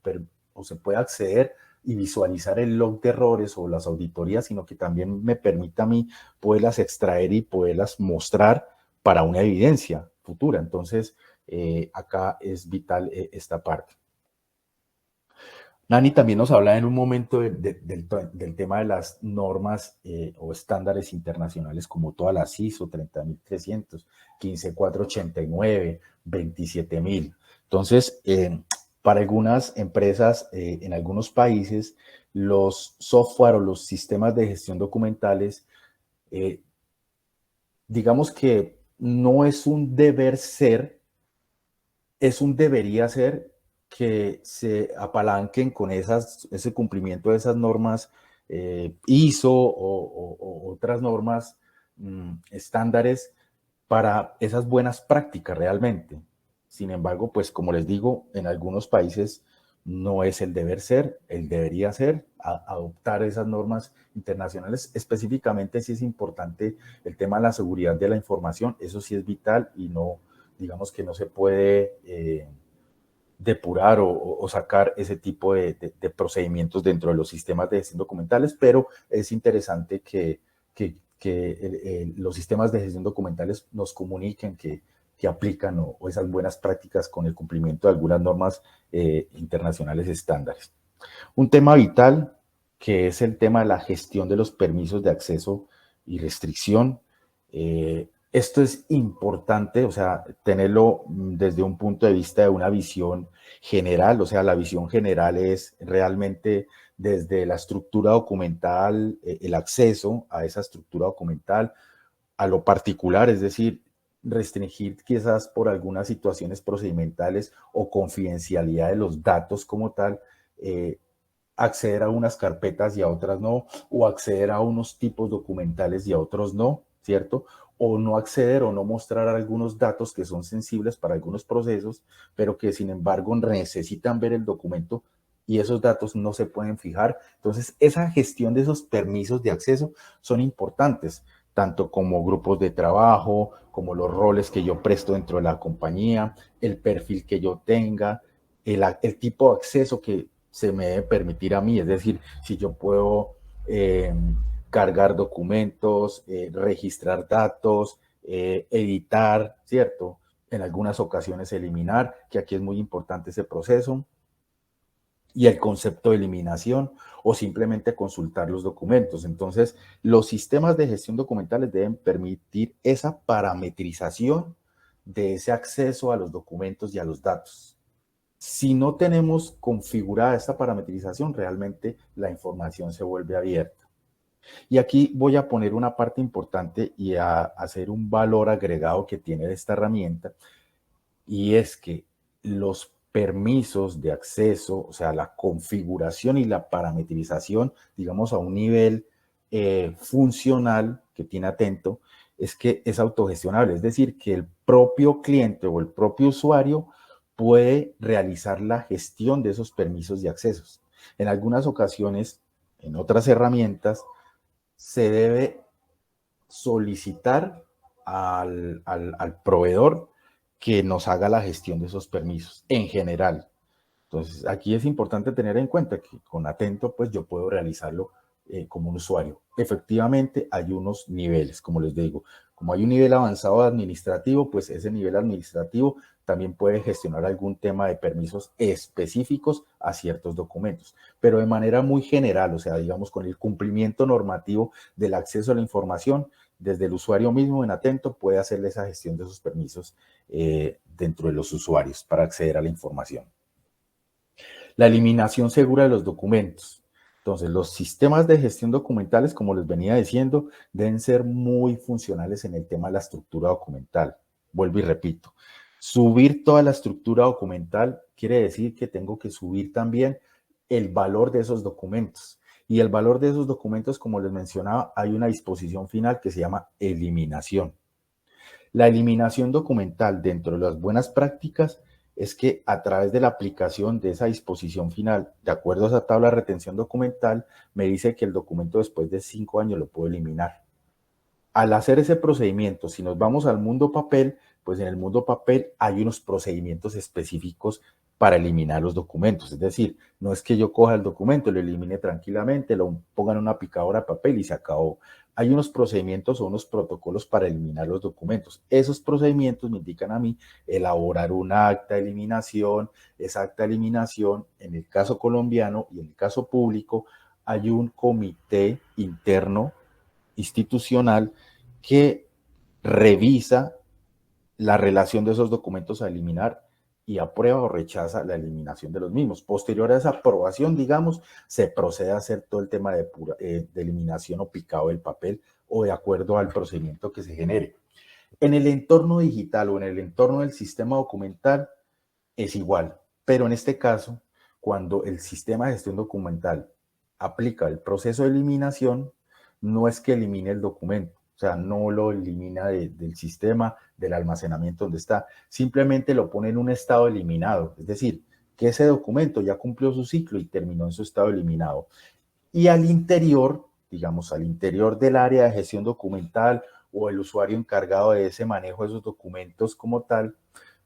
pueda acceder y visualizar el log de errores o las auditorías, sino que también me permita a mí poderlas extraer y poderlas mostrar para una evidencia futura. Entonces, acá es vital esta parte. Nani también nos habla en un momento del tema de las normas o estándares internacionales como todas las ISO 30300, 15489, 27000. Entonces, para algunas empresas en algunos países, los software o los sistemas de gestión documentales, digamos que no es un deber ser, es un debería ser que se apalanquen con ese cumplimiento de esas normas ISO o otras normas estándares para esas buenas prácticas realmente. Sin embargo, pues como les digo, en algunos países no es el deber ser, el debería ser adoptar esas normas internacionales. Específicamente sí es importante el tema de la seguridad de la información, eso sí es vital y no, digamos que no se puede depurar o sacar ese tipo de procedimientos dentro de los sistemas de gestión documentales, pero es interesante que los sistemas de gestión documentales nos comuniquen que aplican o esas buenas prácticas con el cumplimiento de algunas normas internacionales estándares. Un tema vital que es el tema de la gestión de los permisos de acceso y restricción. Esto es importante, o sea, tenerlo desde un punto de vista de una visión general, o sea, la visión general es realmente desde la estructura documental, el acceso a esa estructura documental, a lo particular, es decir, restringir quizás por algunas situaciones procedimentales o confidencialidad de los datos como tal, acceder a unas carpetas y a otras no, o acceder a unos tipos documentales y a otros no, ¿cierto? O no acceder o no mostrar algunos datos que son sensibles para algunos procesos, pero que sin embargo necesitan ver el documento y esos datos no se pueden fijar. Entonces, esa gestión de esos permisos de acceso son importantes, tanto como grupos de trabajo, como los roles que yo presto dentro de la compañía, el perfil que yo tenga, el tipo de acceso que se me debe permitir a mí, es decir, si yo puedo cargar documentos, registrar datos, editar, ¿cierto? En algunas ocasiones eliminar, que aquí es muy importante ese proceso, y el concepto de eliminación o simplemente consultar los documentos. Entonces, los sistemas de gestión documentales deben permitir esa parametrización de ese acceso a los documentos y a los datos. Si no tenemos configurada esta parametrización, realmente la información se vuelve abierta. Y aquí voy a poner una parte importante y a hacer un valor agregado que tiene esta herramienta, y es que los permisos de acceso, o sea, la configuración y la parametrización, digamos, a un nivel funcional que tiene Atento, es que es autogestionable, es decir, que el propio cliente o el propio usuario puede realizar la gestión de esos permisos de accesos. En algunas ocasiones, en otras herramientas, se debe solicitar al proveedor que nos haga la gestión de esos permisos en general. Entonces, aquí es importante tener en cuenta que con Atento, pues yo puedo realizarlo como un usuario. Efectivamente, hay unos niveles, como les digo. Como hay un nivel avanzado administrativo, pues ese nivel administrativo también puede gestionar algún tema de permisos específicos a ciertos documentos, pero de manera muy general, o sea, digamos, con el cumplimiento normativo del acceso a la información, desde el usuario mismo en Atento puede hacerle esa gestión de esos permisos dentro de los usuarios para acceder a la información. La eliminación segura de los documentos. Entonces, los sistemas de gestión documentales, como les venía diciendo, deben ser muy funcionales en el tema de la estructura documental. Vuelvo y repito, subir toda la estructura documental quiere decir que tengo que subir también el valor de esos documentos. Y el valor de esos documentos, como les mencionaba, hay una disposición final que se llama eliminación. La eliminación documental dentro de las buenas prácticas es que a través de la aplicación de esa disposición final, de acuerdo a esa tabla de retención documental, me dice que el documento después de 5 años lo puedo eliminar. Al hacer ese procedimiento, si nos vamos al mundo papel, pues en el mundo papel hay unos procedimientos específicos para eliminar los documentos. Es decir, no es que yo coja el documento, lo elimine tranquilamente, lo ponga en una picadora de papel y se acabó. Hay unos procedimientos o unos protocolos para eliminar los documentos. Esos procedimientos me indican a mí elaborar un acta de eliminación. Esa acta de eliminación, en el caso colombiano y en el caso público, hay un comité interno institucional que revisa la relación de esos documentos a eliminar y aprueba o rechaza la eliminación de los mismos. Posterior a esa aprobación, digamos, se procede a hacer todo el tema de eliminación o picado del papel o de acuerdo al procedimiento que se genere. En el entorno digital o en el entorno del sistema documental es igual, pero en este caso, cuando el sistema de gestión documental aplica el proceso de eliminación, no es que elimine el documento, o sea, no lo elimina del sistema, del almacenamiento donde está, simplemente lo pone en un estado eliminado, es decir, que ese documento ya cumplió su ciclo y terminó en su estado eliminado. Y al interior, digamos, al interior del área de gestión documental o el usuario encargado de ese manejo de esos documentos como tal,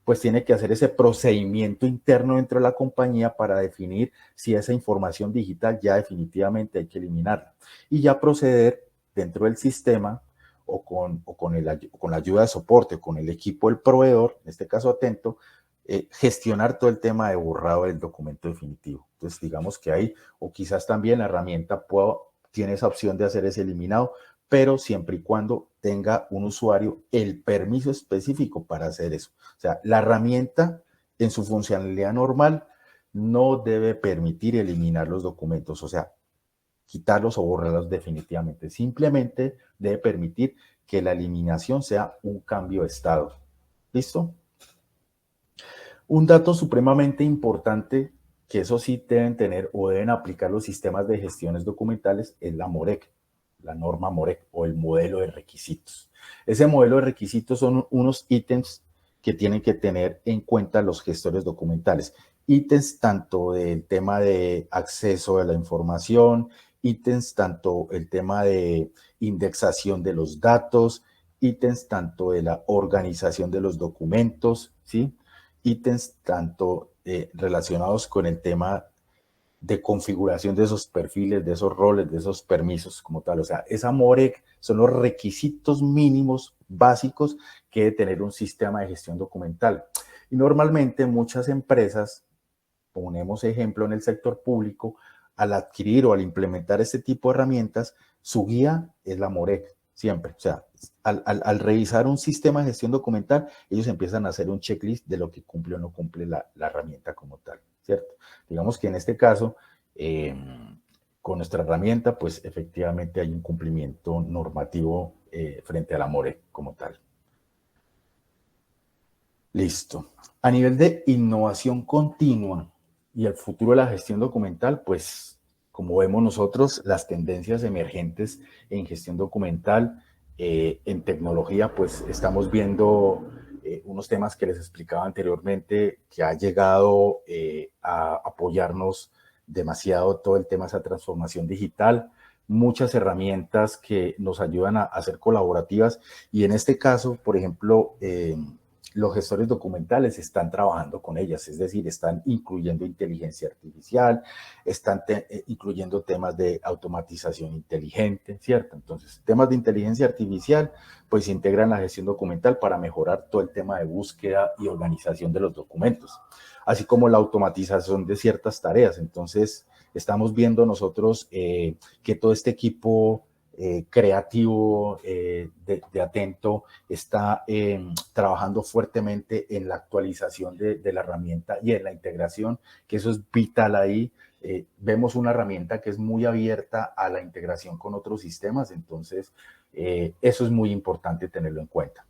pues tiene que hacer ese procedimiento interno dentro de la compañía para definir si esa información digital ya definitivamente hay que eliminarla. Y ya proceder dentro del sistema o con la ayuda de soporte, con el equipo del proveedor, en este caso Atento, gestionar todo el tema de borrado del documento definitivo. Entonces, digamos que ahí, o quizás también la herramienta tiene esa opción de hacer ese eliminado, pero siempre y cuando tenga un usuario el permiso específico para hacer eso. O sea, la herramienta en su funcionalidad normal no debe permitir eliminar los documentos, o sea, quitarlos o borrarlos definitivamente. Simplemente debe permitir que la eliminación sea un cambio de estado. ¿Listo? Un dato supremamente importante que eso sí deben tener o deben aplicar los sistemas de gestiones documentales es la MOREC, la norma MOREC o el modelo de requisitos. Ese modelo de requisitos son unos ítems que tienen que tener en cuenta los gestores documentales. Ítems tanto del tema de acceso a la información, ítems tanto el tema de indexación de los datos, ítems tanto de la organización de los documentos, ¿sí? Ítems tanto relacionados con el tema de configuración de esos perfiles, de esos roles, de esos permisos como tal. O sea, esa MOREC son los requisitos mínimos básicos que debe tener un sistema de gestión documental. Y normalmente muchas empresas, ponemos ejemplo en el sector público, al adquirir o al implementar este tipo de herramientas, su guía es la MOREC, siempre. O sea, al revisar un sistema de gestión documental, ellos empiezan a hacer un checklist de lo que cumple o no cumple la herramienta como tal, ¿cierto? Digamos que en este caso, con nuestra herramienta, pues efectivamente hay un cumplimiento normativo frente a la MOREC como tal. Listo. A nivel de innovación continua y el futuro de la gestión documental, pues como vemos nosotros, las tendencias emergentes en gestión documental, en tecnología, pues estamos viendo unos temas que les explicaba anteriormente, que ha llegado a apoyarnos demasiado todo el tema de esa transformación digital, muchas herramientas que nos ayudan a ser colaborativas y en este caso, por ejemplo, los gestores documentales están trabajando con ellas, es decir, están incluyendo inteligencia artificial, están incluyendo temas de automatización inteligente, ¿cierto? Entonces, temas de inteligencia artificial, pues se integran en la gestión documental para mejorar todo el tema de búsqueda y organización de los documentos, así como la automatización de ciertas tareas. Entonces, estamos viendo nosotros que todo este equipo creativo de Atento está trabajando fuertemente en la actualización de la herramienta y en la integración, que eso es vital ahí. Vemos una herramienta que es muy abierta a la integración con otros sistemas, entonces eso es muy importante tenerlo en cuenta.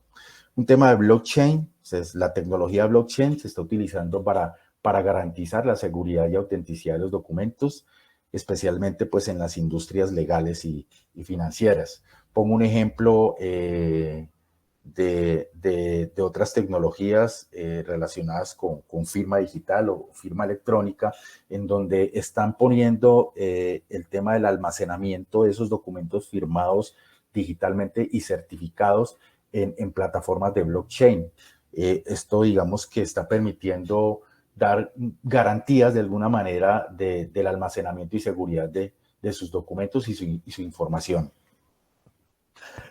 Un tema de blockchain, pues la tecnología blockchain se está utilizando para garantizar la seguridad y autenticidad de los documentos, especialmente pues en las industrias legales y financieras. Pongo un ejemplo de otras tecnologías relacionadas con firma digital o firma electrónica, en donde están poniendo el tema del almacenamiento de esos documentos firmados digitalmente y certificados en plataformas de blockchain. Esto, digamos, que está permitiendo dar garantías de alguna manera del almacenamiento y seguridad de sus documentos y su información.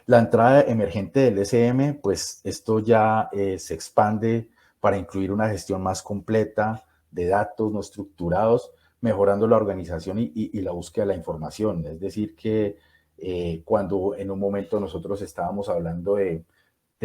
La entrada emergente del SM, pues esto ya se expande para incluir una gestión más completa de datos no estructurados, mejorando la organización y la búsqueda de la información. Es decir, que cuando en un momento nosotros estábamos hablando de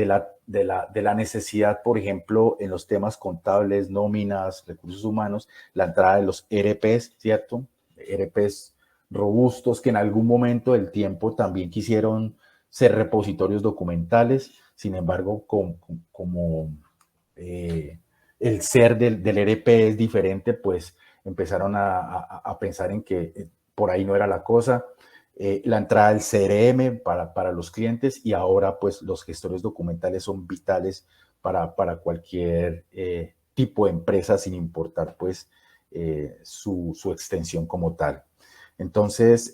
la necesidad, por ejemplo, en los temas contables, nóminas, recursos humanos, la entrada de los ERPs, ¿cierto? ERPs robustos que en algún momento del tiempo también quisieron ser repositorios documentales, sin embargo, como el ser del ERP es diferente, pues empezaron a pensar en que por ahí no era la cosa. La entrada del CRM para los clientes y ahora pues los gestores documentales son vitales para cualquier tipo de empresa sin importar pues su extensión como tal. Entonces,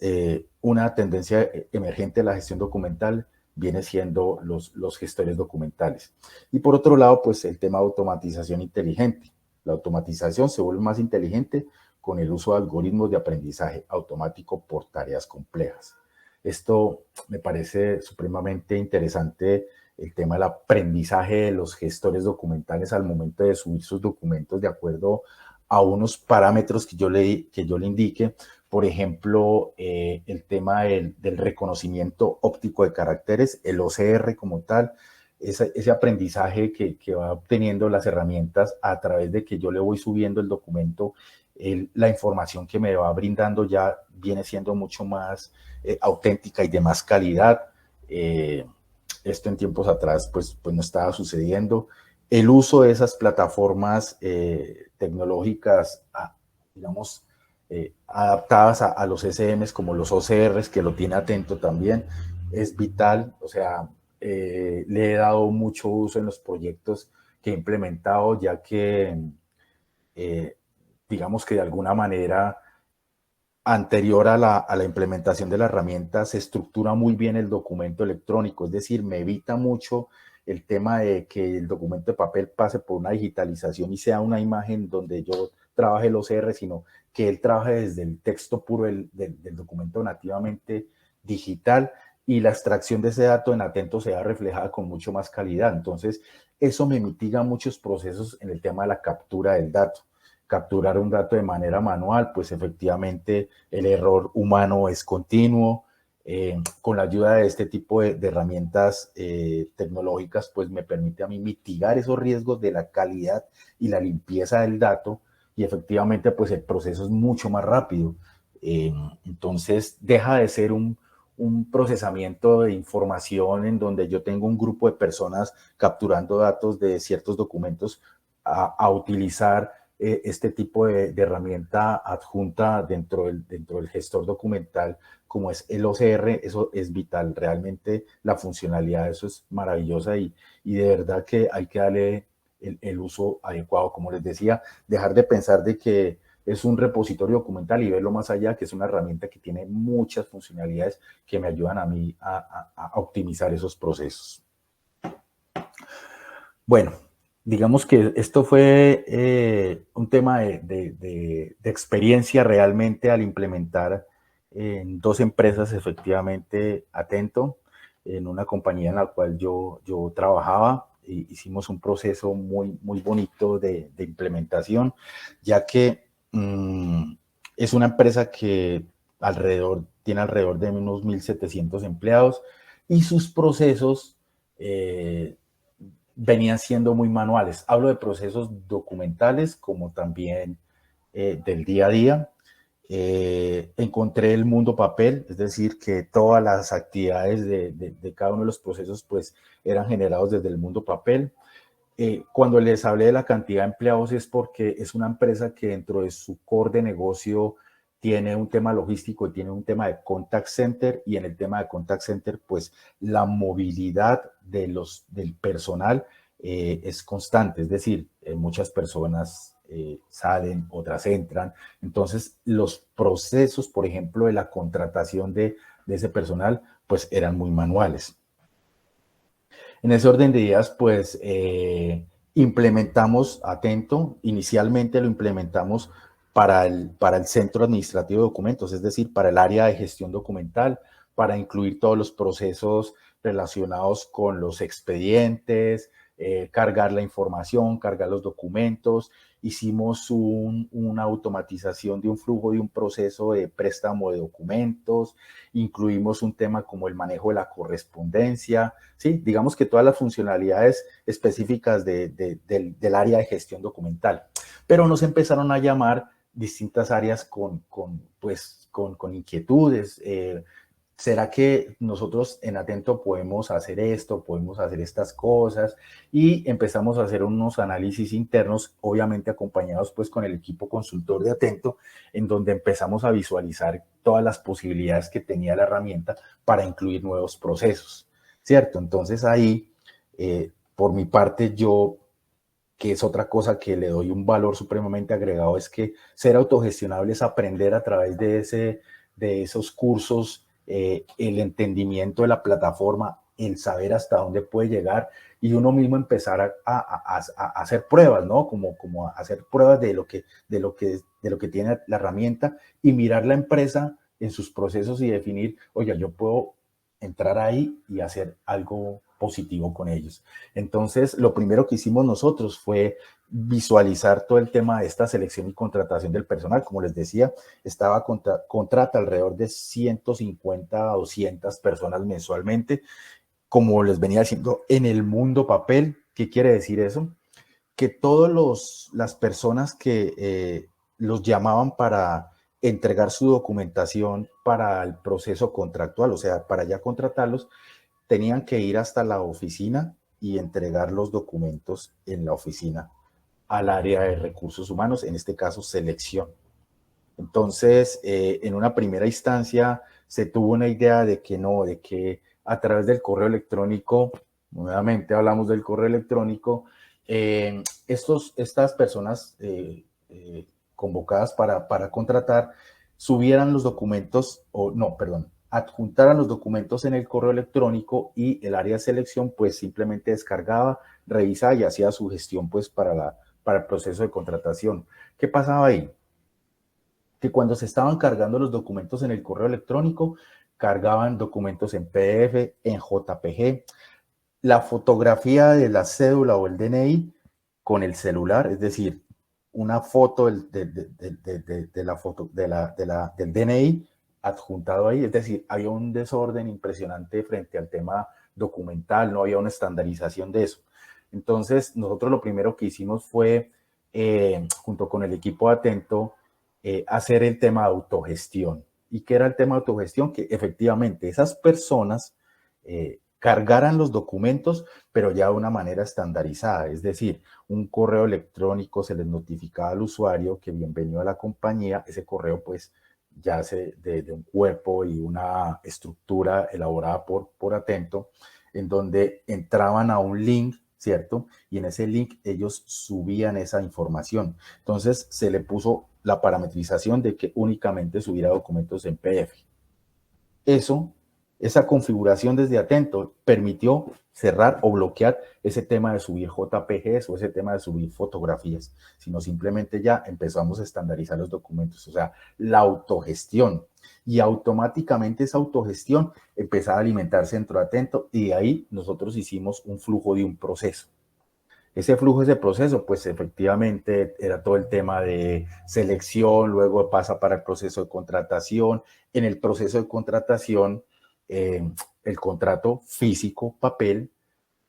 una tendencia emergente de la gestión documental viene siendo los gestores documentales. Y por otro lado, pues el tema de automatización inteligente. La automatización se vuelve más inteligente con el uso de algoritmos de aprendizaje automático por tareas complejas. Esto me parece supremamente interesante el tema del aprendizaje de los gestores documentales al momento de subir sus documentos de acuerdo a unos parámetros que yo le indique. Por ejemplo, el tema del reconocimiento óptico de caracteres, el OCR como tal, ese aprendizaje que va obteniendo las herramientas a través de que yo le voy subiendo el documento, la información que me va brindando ya viene siendo mucho más auténtica y de más calidad. Esto en tiempos atrás pues no estaba sucediendo. El uso de esas plataformas tecnológicas, digamos, adaptadas a los SMs como los OCRs, que lo tiene Atento también, es vital. O sea, le he dado mucho uso en los proyectos que he implementado, ya que digamos que de alguna manera anterior a la implementación de la herramienta se estructura muy bien el documento electrónico, es decir, me evita mucho el tema de que el documento de papel pase por una digitalización y sea una imagen donde yo trabaje el OCR, sino que él trabaje desde el texto puro del documento nativamente digital y la extracción de ese dato en Atento sea reflejada con mucho más calidad. Entonces, eso me mitiga muchos procesos en el tema de la captura del dato. Capturar un dato de manera manual, pues efectivamente el error humano es continuo. Con la ayuda de este tipo de herramientas tecnológicas, pues me permite a mí mitigar esos riesgos de la calidad y la limpieza del dato y efectivamente pues el proceso es mucho más rápido. Entonces deja de ser un procesamiento de información en donde yo tengo un grupo de personas capturando datos de ciertos documentos a utilizar este tipo de herramienta adjunta dentro del gestor documental como es el OCR. Eso es vital, realmente la funcionalidad de eso es maravillosa y de verdad que hay que darle el uso adecuado. Como les decía, dejar de pensar de que es un repositorio documental y verlo más allá, que es una herramienta que tiene muchas funcionalidades que me ayudan a mí a optimizar esos procesos. Bueno, digamos que esto fue un tema de experiencia realmente al implementar en 2 empresas efectivamente Atento, en una compañía en la cual yo trabajaba. Hicimos un proceso muy bonito de implementación, ya que es una empresa que tiene alrededor de unos 1.700 empleados y sus procesos venían siendo muy manuales. Hablo de procesos documentales como también del día a día. Encontré el mundo papel, es decir, que todas las actividades de cada uno de los procesos pues eran generados desde el mundo papel. Cuando les hablé de la cantidad de empleados es porque es una empresa que dentro de su core de negocio tiene un tema logístico y tiene un tema de contact center, y en el tema de contact center pues la movilidad del personal es constante, es decir, muchas personas salen, otras entran. Entonces los procesos, por ejemplo, de la contratación de ese personal pues eran muy manuales. En ese orden de ideas, pues implementamos Atento. Inicialmente lo implementamos para el centro administrativo de documentos, es decir, para el área de gestión documental, para incluir todos los procesos relacionados con los expedientes, cargar la información, cargar los documentos. Hicimos una automatización de un flujo de un proceso de préstamo de documentos, incluimos un tema como el manejo de la correspondencia, ¿sí? Digamos que todas las funcionalidades específicas del área de gestión documental. Pero nos empezaron a llamar distintas áreas con inquietudes. ¿Será que nosotros en Atento podemos hacer esto, podemos hacer estas cosas? Y empezamos a hacer unos análisis internos, obviamente acompañados pues con el equipo consultor de Atento, en donde empezamos a visualizar todas las posibilidades que tenía la herramienta para incluir nuevos procesos, ¿cierto? Entonces ahí, por mi parte, yo, que es otra cosa que le doy un valor supremamente agregado, es que ser autogestionable es aprender a través de esos cursos, el entendimiento de la plataforma, el saber hasta dónde puede llegar y uno mismo empezar a hacer pruebas, ¿no? Como hacer pruebas de lo que tiene la herramienta y mirar la empresa en sus procesos y definir, oye, yo puedo entrar ahí y hacer algo positivo con ellos. Entonces, lo primero que hicimos nosotros fue visualizar todo el tema de esta selección y contratación del personal. Como les decía, estaba contrata alrededor de 150 a 200 personas mensualmente. Como les venía diciendo, en el mundo papel. ¿Qué quiere decir eso? Que todas las personas que los llamaban para entregar su documentación para el proceso contractual, o sea, para ya contratarlos, tenían que ir hasta la oficina y entregar los documentos en la oficina al área de recursos humanos, en este caso selección. Entonces, en una primera instancia se tuvo una idea de que no, de que a través del correo electrónico, nuevamente hablamos del correo electrónico, estas personas convocadas para contratar subieran los documentos, o no, perdón, adjuntaran los documentos en el correo electrónico y el área de selección pues simplemente descargaba, revisaba y hacía su gestión pues para el proceso de contratación. ¿Qué pasaba ahí? Que cuando se estaban cargando los documentos en el correo electrónico, cargaban documentos en PDF, en JPG, la fotografía de la cédula o el DNI con el celular, es decir, una foto de la foto del DNI adjuntado ahí, es decir, había un desorden impresionante frente al tema documental, no había una estandarización de eso. Entonces, nosotros lo primero que hicimos fue, junto con el equipo Atento, hacer el tema de autogestión. ¿Y qué era el tema de autogestión? Que efectivamente esas personas cargaran los documentos, pero ya de una manera estandarizada, es decir, un correo electrónico se les notificaba al usuario que bienvenido a la compañía, ese correo pues ya se de un cuerpo y una estructura elaborada por Atento, en donde entraban a un link, ¿cierto? Y en ese link ellos subían esa información. Entonces se le puso la parametrización de que únicamente subiera documentos en PDF. Esa configuración desde Atento permitió cerrar o bloquear ese tema de subir JPGs o ese tema de subir fotografías, sino simplemente ya empezamos a estandarizar los documentos, o sea, la autogestión. Y automáticamente esa autogestión empezaba a alimentarse dentro de Atento y de ahí nosotros hicimos un flujo de un proceso. Ese flujo, ese proceso, pues efectivamente era todo el tema de selección, luego pasa para el proceso de contratación. En el proceso de contratación, el contrato físico, papel,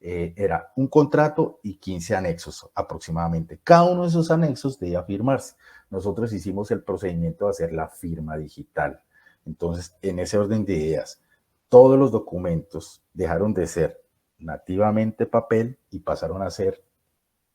era un contrato y 15 anexos aproximadamente. Cada uno de esos anexos debía firmarse. Nosotros hicimos el procedimiento de hacer la firma digital. Entonces, en ese orden de ideas, todos los documentos dejaron de ser nativamente papel y pasaron a ser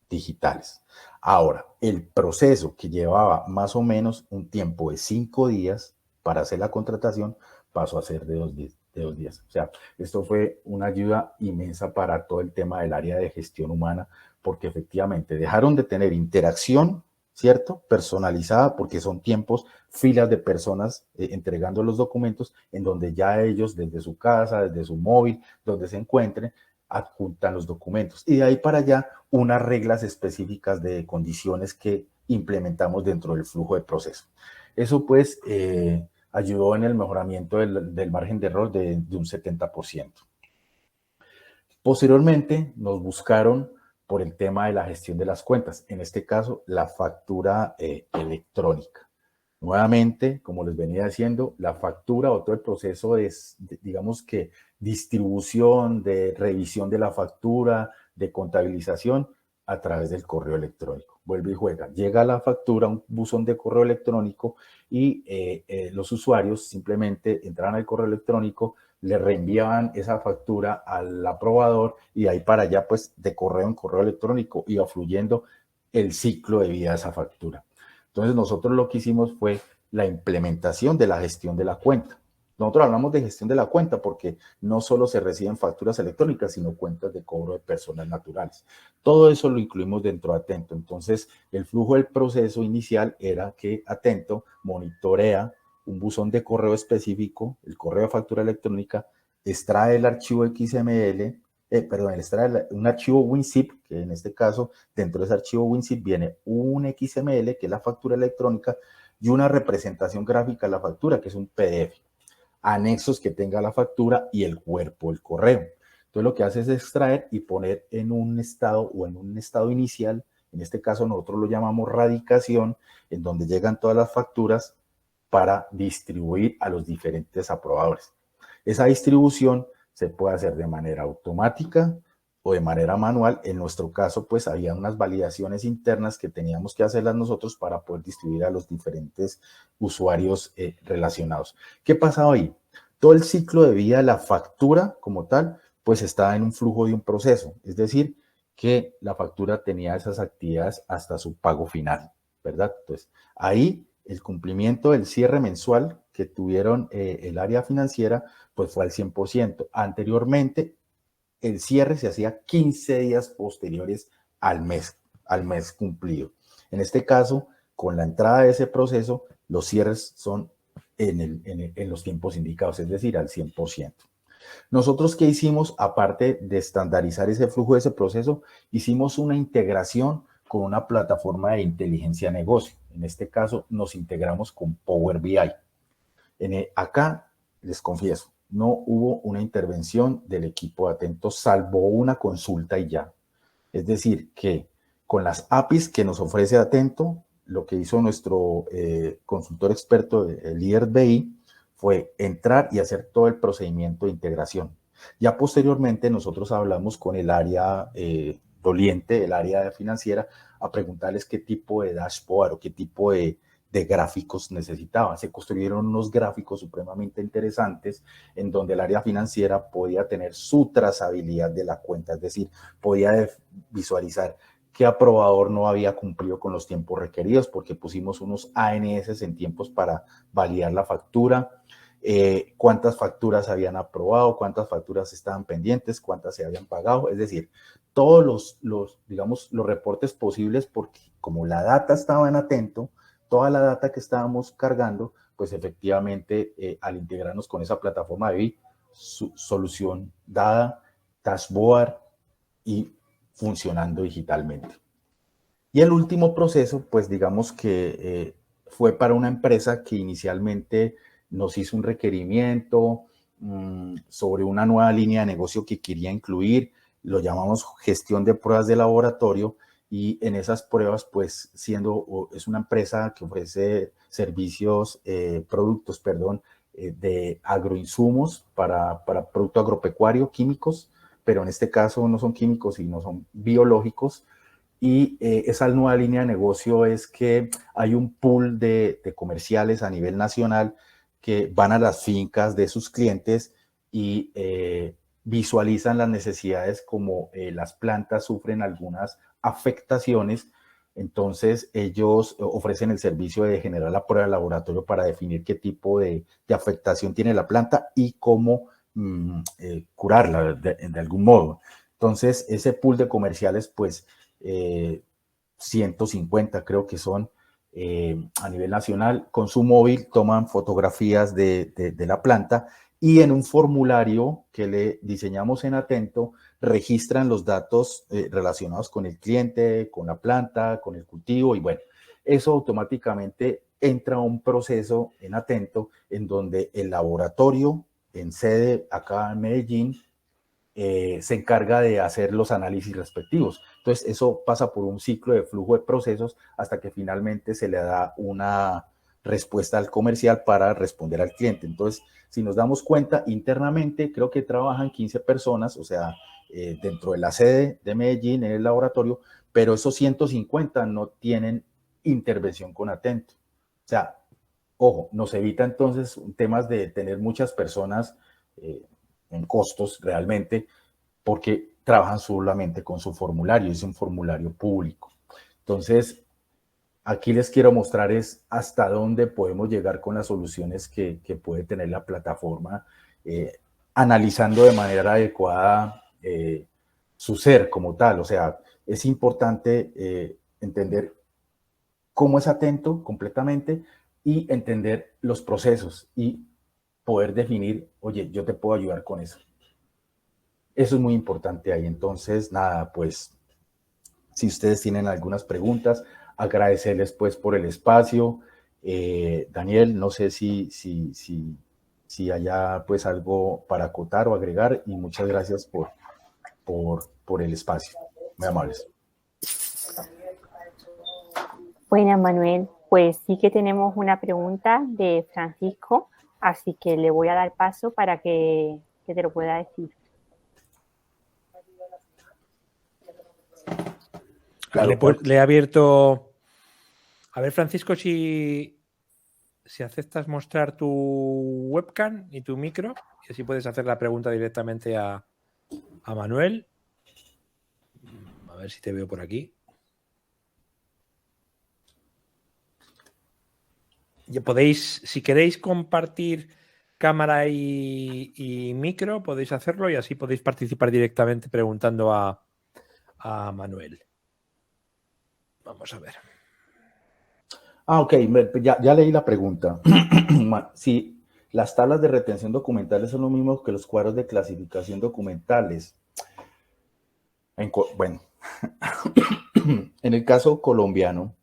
digitales. Ahora, el proceso que llevaba más o menos un tiempo de 5 días para hacer la contratación pasó a ser de 2 días. O sea, esto fue una ayuda inmensa para todo el tema del área de gestión humana, porque efectivamente dejaron de tener interacción, ¿cierto? Personalizada, porque son tiempos, filas de personas entregando los documentos, en donde ya ellos desde su casa, desde su móvil, donde se encuentren, adjuntan los documentos. Y de ahí para allá, unas reglas específicas de condiciones que implementamos dentro del flujo de proceso. Eso pues ayudó en el mejoramiento del margen de error de un 70%. Posteriormente nos buscaron por el tema de la gestión de las cuentas, en este caso la factura electrónica. Nuevamente, como les venía diciendo, la factura o todo el proceso es, digamos que, distribución, de revisión de la factura, de contabilización a través del correo electrónico. Vuelve y juega. Llega la factura, un buzón de correo electrónico y los usuarios simplemente entraban al correo electrónico, le reenviaban esa factura al aprobador y de ahí para allá, pues de correo en correo electrónico iba fluyendo el ciclo de vida de esa factura. Entonces nosotros lo que hicimos fue la implementación de la gestión de la cuenta. Nosotros hablamos de gestión de la cuenta porque no solo se reciben facturas electrónicas, sino cuentas de cobro de personas naturales. Todo eso lo incluimos dentro de Atento. Entonces, el flujo del proceso inicial era que Atento monitorea un buzón de correo específico, el correo de factura electrónica, extrae el archivo XML, extrae un archivo WinZip, que en este caso, dentro de ese archivo WinZip viene un XML, que es la factura electrónica, y una representación gráfica de la factura, que es un PDF, anexos que tenga la factura y el cuerpo del correo. Entonces lo que hace es extraer y poner en un estado o en un estado inicial, en este caso nosotros lo llamamos radicación, en donde llegan todas las facturas para distribuir a los diferentes aprobadores. Esa distribución se puede hacer de manera automática o de manera manual. En nuestro caso, pues había unas validaciones internas que teníamos que hacerlas nosotros para poder distribuir a los diferentes usuarios relacionados. ¿Qué pasaba ahí? Todo el ciclo de vida de la factura como tal, pues estaba en un flujo de un proceso, es decir, que la factura tenía esas actividades hasta su pago final, ¿verdad? Entonces, ahí el cumplimiento del cierre mensual que tuvieron el área financiera, pues fue al 100%. Anteriormente, el cierre se hacía 15 días posteriores al mes cumplido. En este caso, con la entrada de ese proceso, los cierres son en los tiempos indicados, es decir, al 100%. Nosotros, ¿qué hicimos? Aparte de estandarizar ese flujo de ese proceso, hicimos una integración con una plataforma de inteligencia de negocio. En este caso, nos integramos con Power BI. Acá, les confieso, no hubo una intervención del equipo de Atento, salvo una consulta y ya. Es decir, que con las APIs que nos ofrece Atento, lo que hizo nuestro consultor experto, el líder BI, fue entrar y hacer todo el procedimiento de integración. Ya posteriormente nosotros hablamos con el área doliente, el área financiera, a preguntarles qué tipo de dashboard o qué tipo de gráficos necesitaban. Se construyeron unos gráficos supremamente interesantes en donde el área financiera podía tener su trazabilidad de la cuenta, es decir, podía visualizar qué aprobador no había cumplido con los tiempos requeridos, porque pusimos unos ANS en tiempos para validar la factura, cuántas facturas habían aprobado, cuántas facturas estaban pendientes, cuántas se habían pagado, es decir, todos digamos, los reportes posibles, porque como la data estaba en Atento, toda la data que estábamos cargando, pues efectivamente al integrarnos con esa plataforma de BI, solución dada, dashboard y funcionando digitalmente. Y el último proceso, pues digamos que fue para una empresa que inicialmente nos hizo un requerimiento sobre una nueva línea de negocio que quería incluir, lo llamamos gestión de pruebas de laboratorio, y en esas pruebas, pues es una empresa que ofrece servicios, productos, perdón, de agroinsumos para producto agropecuario, químicos, pero en este caso no son químicos, sino son biológicos. Y esa nueva línea de negocio es que hay un pool de comerciales a nivel nacional que van a las fincas de sus clientes y visualizan las necesidades, como las plantas sufren algunas afectaciones. Entonces ellos ofrecen el servicio de generar la prueba de laboratorio para definir qué tipo de afectación tiene la planta y cómo curarla de algún modo. Entonces ese pool de comerciales, pues 150 creo que son a nivel nacional, con su móvil toman fotografías de la planta, y en un formulario que le diseñamos en Atento registran los datos relacionados con el cliente, con la planta, con el cultivo, y bueno, eso automáticamente entra a un proceso en Atento en donde el laboratorio en sede acá en Medellín se encarga de hacer los análisis respectivos. Entonces, eso pasa por un ciclo de flujo de procesos hasta que finalmente se le da una respuesta al comercial para responder al cliente. Entonces, si nos damos cuenta, internamente creo que trabajan 15 personas, o sea, dentro de la sede de Medellín, en el laboratorio, pero esos 150 no tienen intervención con Atento. O sea, ojo, nos evita entonces temas de tener muchas personas en costos realmente, porque trabajan solamente con su formulario, es un formulario público. Entonces, aquí les quiero mostrar es hasta dónde podemos llegar con las soluciones que puede tener la plataforma, analizando de manera adecuada su ser como tal. O sea, es importante entender cómo es Atento completamente y entender los procesos y poder definir, oye, yo te puedo ayudar con eso. Eso es muy importante ahí. Entonces, nada, pues, si ustedes tienen algunas preguntas, agradecerles pues por el espacio. Daniel, no sé si haya pues algo para acotar o agregar, y muchas gracias por por el espacio. Muy amables. Buenas, Manuel. Pues sí que tenemos una pregunta de Francisco, así que le voy a dar paso para que te lo pueda decir. Claro, Le he abierto... A ver, Francisco, si aceptas mostrar tu webcam y tu micro, y así puedes hacer la pregunta directamente a Manuel. A ver si te veo por aquí. Ya podéis, si queréis compartir cámara y micro, podéis hacerlo y así podéis participar directamente preguntando a Manuel. Vamos a ver. Ok, ya leí la pregunta. Si las tablas de retención documentales son lo mismo que los cuadros de clasificación documentales. Bueno, en el caso colombiano,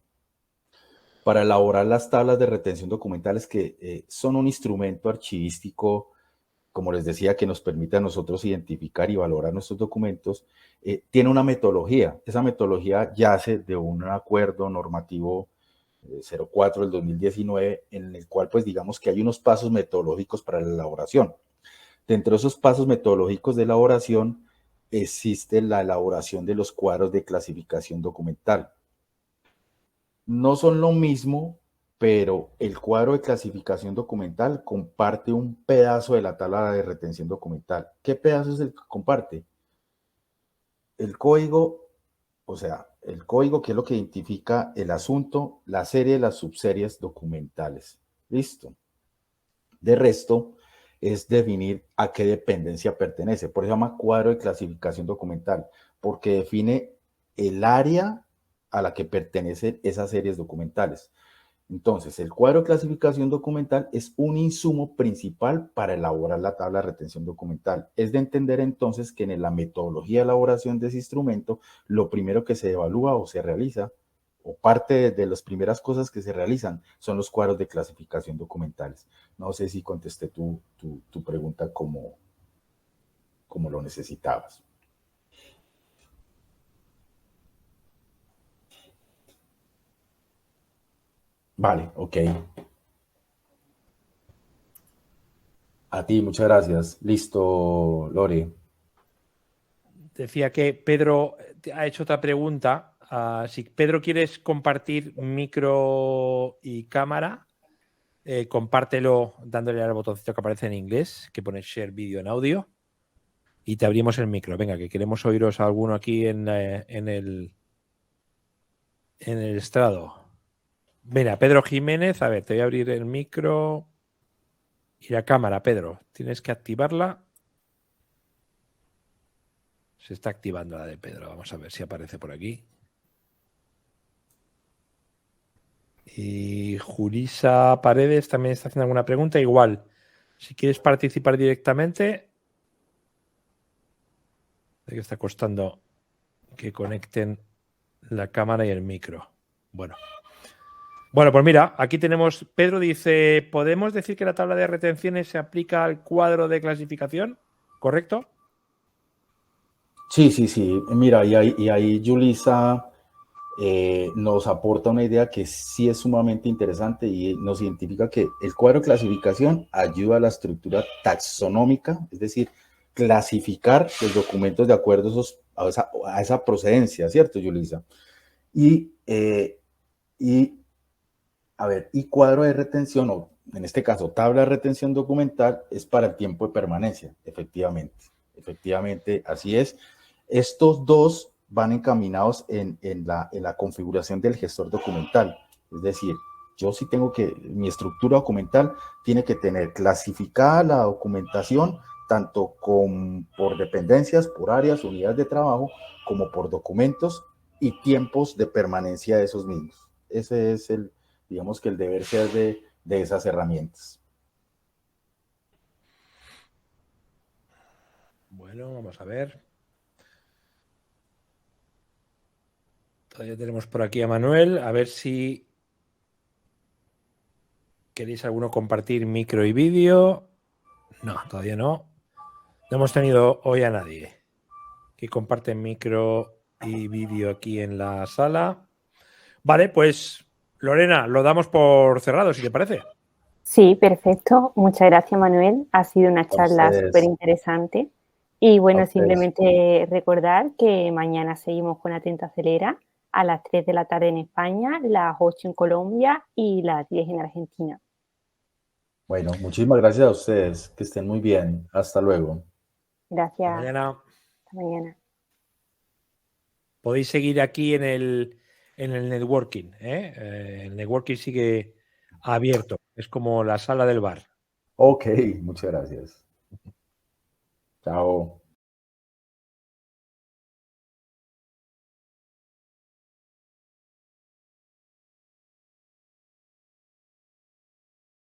para elaborar las tablas de retención documentales, que son un instrumento archivístico, como les decía, que nos permite a nosotros identificar y valorar nuestros documentos, tiene una metodología. Esa metodología yace de un acuerdo normativo 04 del 2019, en el cual pues digamos que hay unos pasos metodológicos para la elaboración. Dentro de esos pasos metodológicos de elaboración existe la elaboración de los cuadros de clasificación documental. No son lo mismo, pero el cuadro de clasificación documental comparte un pedazo de la tabla de retención documental. ¿Qué pedazo es el que comparte? El código, o sea, el código que es lo que identifica el asunto, la serie de las subseries documentales. Listo. De resto, es definir a qué dependencia pertenece. Por eso se llama cuadro de clasificación documental, porque define el área a la que pertenecen esas series documentales. Entonces, el cuadro de clasificación documental es un insumo principal para elaborar la tabla de retención documental. Es de entender entonces que en la metodología de elaboración de ese instrumento, lo primero que se evalúa o se realiza, o parte de las primeras cosas que se realizan, son los cuadros de clasificación documentales. No sé si contesté tu pregunta como lo necesitabas. Vale, ok. A ti, muchas gracias. Listo, Lore. Decía que Pedro ha hecho otra pregunta. Si Pedro quieres compartir micro y cámara, compártelo dándole al botoncito que aparece en inglés, que pone Share Video en audio, y te abrimos el micro. Venga, que queremos oíros a alguno aquí en el estrado. Mira, Pedro Jiménez, a ver, te voy a abrir el micro y la cámara, Pedro. Tienes que activarla. Se está activando la de Pedro. Vamos a ver si aparece por aquí. Y Julisa Paredes también está haciendo alguna pregunta. Igual, si quieres participar directamente, que está costando que conecten la cámara y el micro. Bueno, pues mira, aquí tenemos, Pedro dice, ¿podemos decir que la tabla de retenciones se aplica al cuadro de clasificación? ¿Correcto? Sí. Mira, y ahí Julissa nos aporta una idea que sí es sumamente interesante y nos identifica que el cuadro de clasificación ayuda a la estructura taxonómica, es decir, clasificar los documentos de acuerdo a esa procedencia, ¿cierto, Julissa? Y cuadro de retención, o en este caso tabla de retención documental, es para el tiempo de permanencia, efectivamente, así es. Estos dos van encaminados en la configuración del gestor documental, es decir, yo sí tengo que, mi estructura documental tiene que tener clasificada la documentación, tanto por dependencias, por áreas, unidades de trabajo, como por documentos y tiempos de permanencia de esos mismos. Ese es digamos que el deber ser de esas herramientas. Bueno, vamos a ver. Todavía tenemos por aquí a Manuel. A ver si queréis alguno compartir micro y vídeo. No, todavía no. No hemos tenido hoy a nadie. que comparten micro y vídeo aquí en la sala. Vale, pues Lorena, lo damos por cerrado, si te parece. Sí, perfecto. Muchas gracias, Manuel. Ha sido una A charla ustedes, súper interesante. Y a bueno, ustedes. simplemente recordar que mañana seguimos con Atento Acelera a las 3 de la tarde en España, las 8 en Colombia y las 10 en Argentina. Bueno, muchísimas gracias a ustedes. Que estén muy bien. Hasta luego. Hasta Gracias. mañana. Hasta mañana. Podéis seguir aquí en el networking. El networking sigue abierto. Es como la sala del bar. Ok, muchas gracias. Chao.